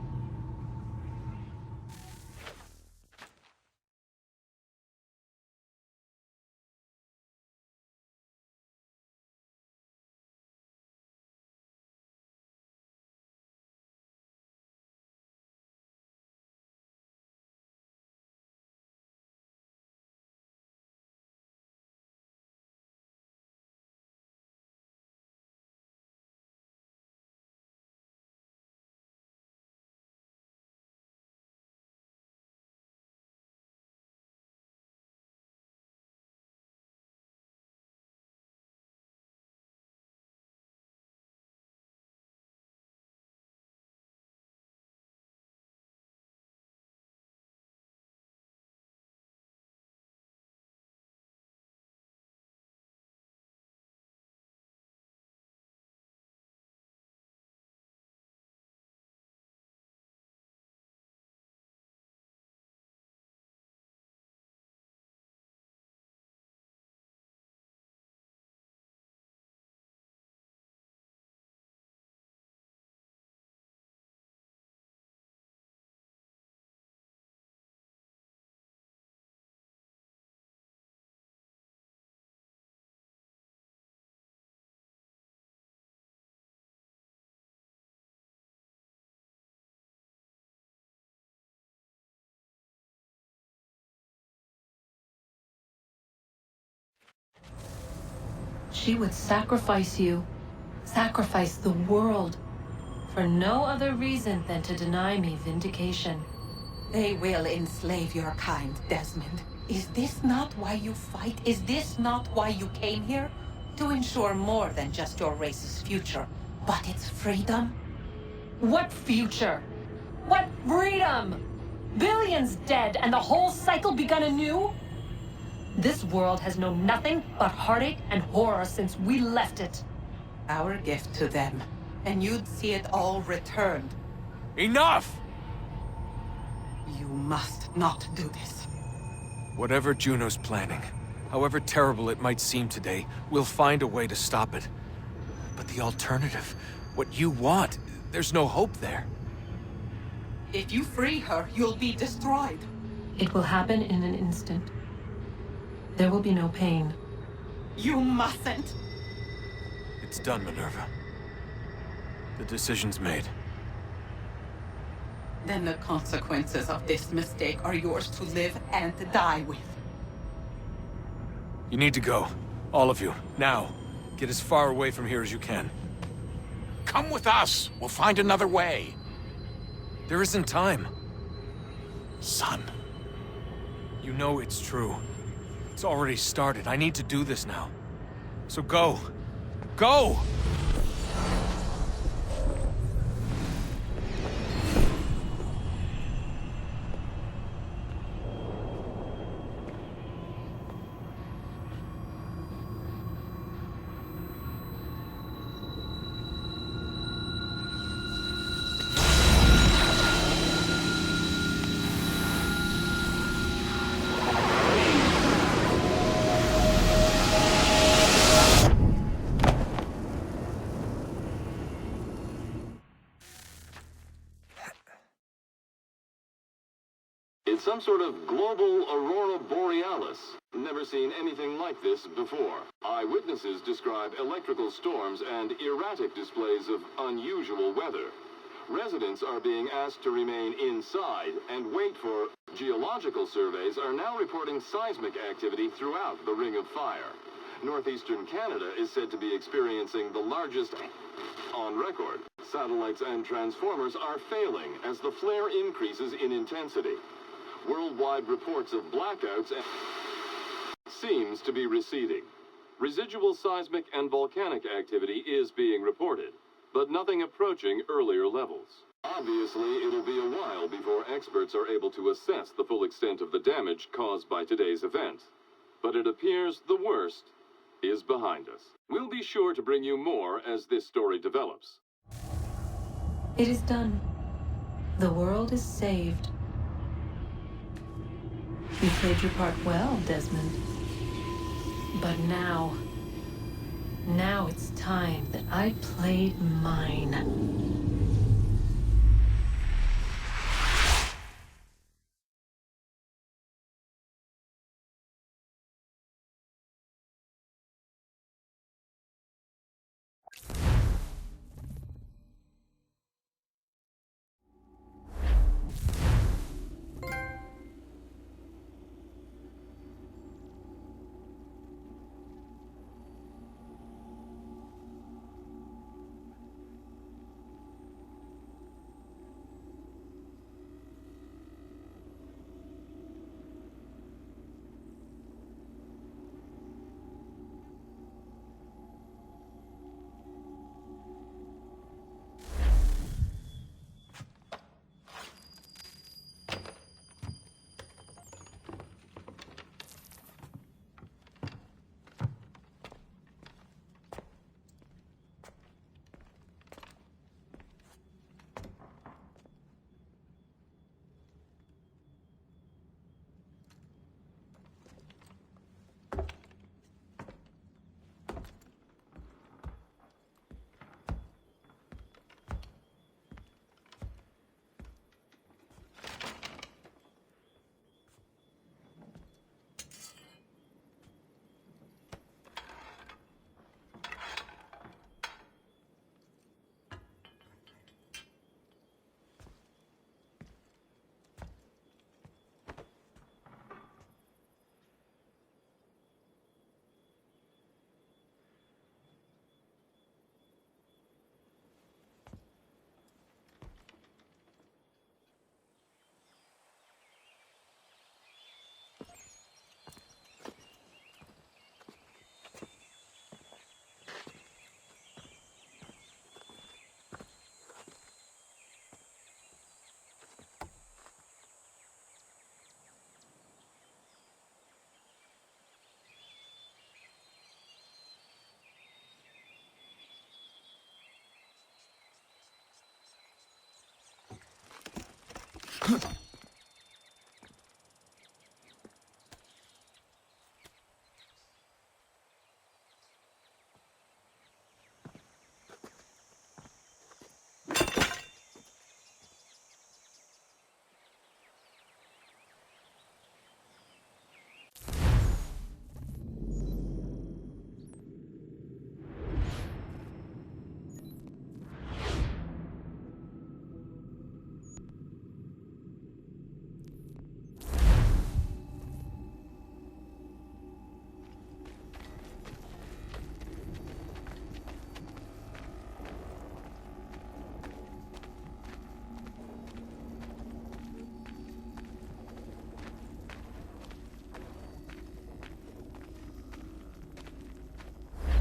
she would sacrifice you, sacrifice the world, for no other reason than to deny me vindication. They will enslave your kind, Desmond. Is this not why you fight? Is this not why you came here? To ensure more than just your race's future, but its freedom? What future? What freedom? Billions dead and the whole cycle begun anew? This world has known nothing but heartache and horror since we left it. Our gift to them, and you'd see it all returned. Enough! You must not do this. Whatever Juno's planning, however terrible it might seem today, we'll find a way to stop it. But the alternative, what you want, there's no hope there. If you free her, you'll be destroyed. It will happen in an instant. There will be no pain. You mustn't. It's done, Minerva. The decision's made. Then the consequences of this mistake are yours to live and die with. You need to go. All of you. Now. Get as far away from here as you can. Come with us. We'll find another way. There isn't time. Son. You know it's true. It's already started. I need to do this now. So go. Go! It's some sort of global aurora borealis. Never seen anything like this before. Eyewitnesses describe electrical storms and erratic displays of unusual weather. Residents are being asked to remain inside and wait for... Geological surveys are now reporting seismic activity throughout the Ring of Fire. Northeastern Canada is said to be experiencing the largest on record. Satellites and transformers are failing as the flare increases in intensity. Worldwide reports of blackouts seems to be receding. Residual seismic and volcanic activity is being reported, but nothing approaching earlier levels. Obviously, it'll be a while before experts are able to assess the full extent of the damage caused by today's event. But it appears the worst is behind us. We'll be sure to bring you more as this story develops. It is done. The world is saved. You played your part well, Desmond. But now it's time that I played mine.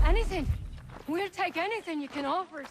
Anything. We'll take anything you can offer us.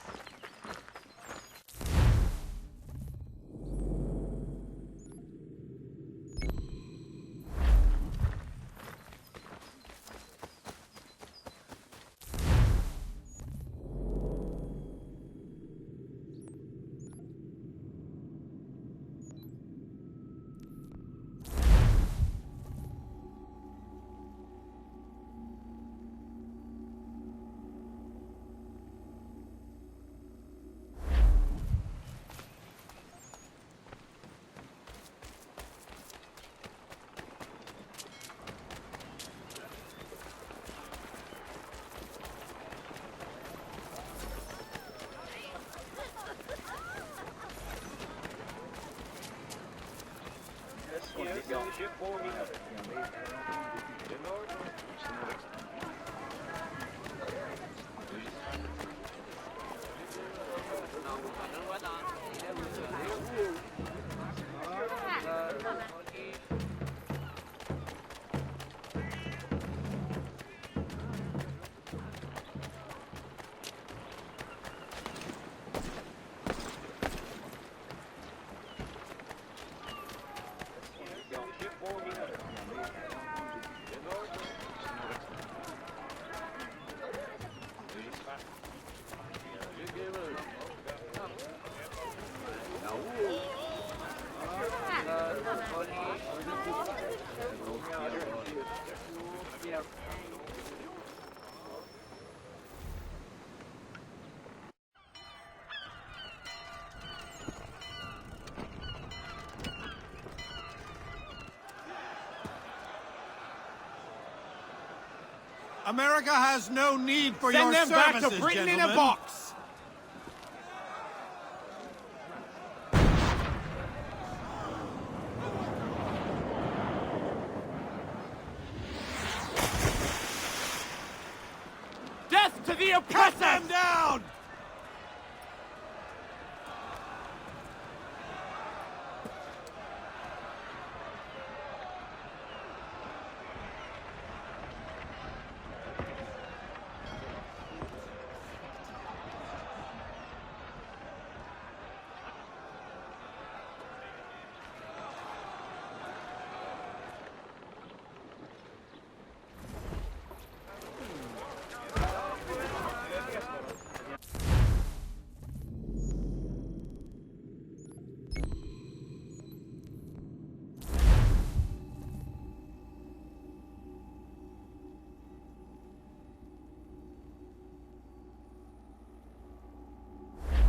America has no need for Send your them back to services, Britain in a gentlemen. box! Death to the oppressors! Cut them down!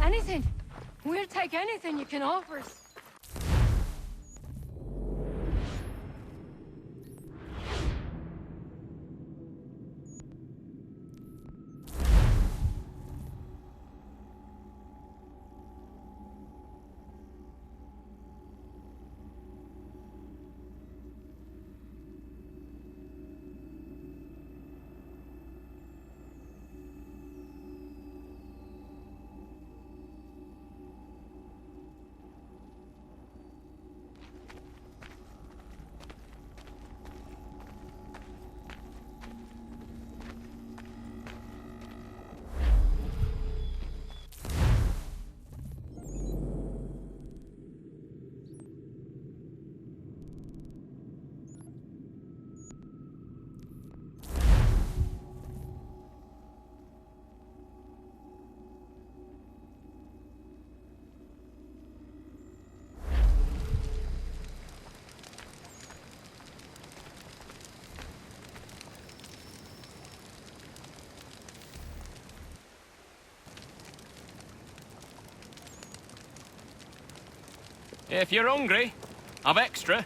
Anything. We'll take anything you can offer us. If you're hungry, I've extra.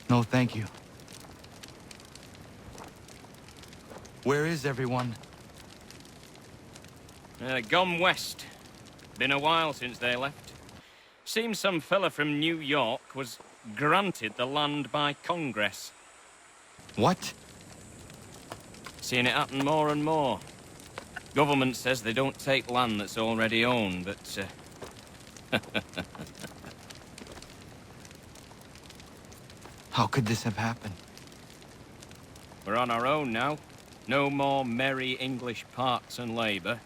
No, thank you. Where is everyone? Gone west. Been a while since they left. Seems some fella from New York was granted the land by Congress. What? Seeing it happen more and more. Government says they don't take land that's already owned, but... How could this have happened? We're on our own now. No more merry English parks and labour.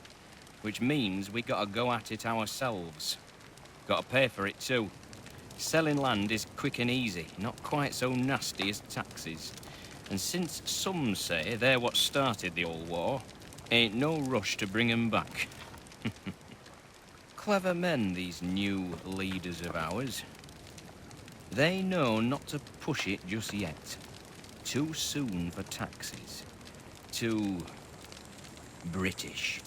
Which means we gotta go at it ourselves. Gotta pay for it too. Selling land is quick and easy, not quite so nasty as taxes. And since some say they're what started the old war, ain't no rush to bring 'em back. Clever men, these new leaders of ours. They know not to push it just yet. Too soon for taxes. Too... British.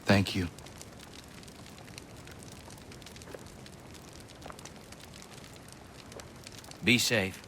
Thank you. Be safe.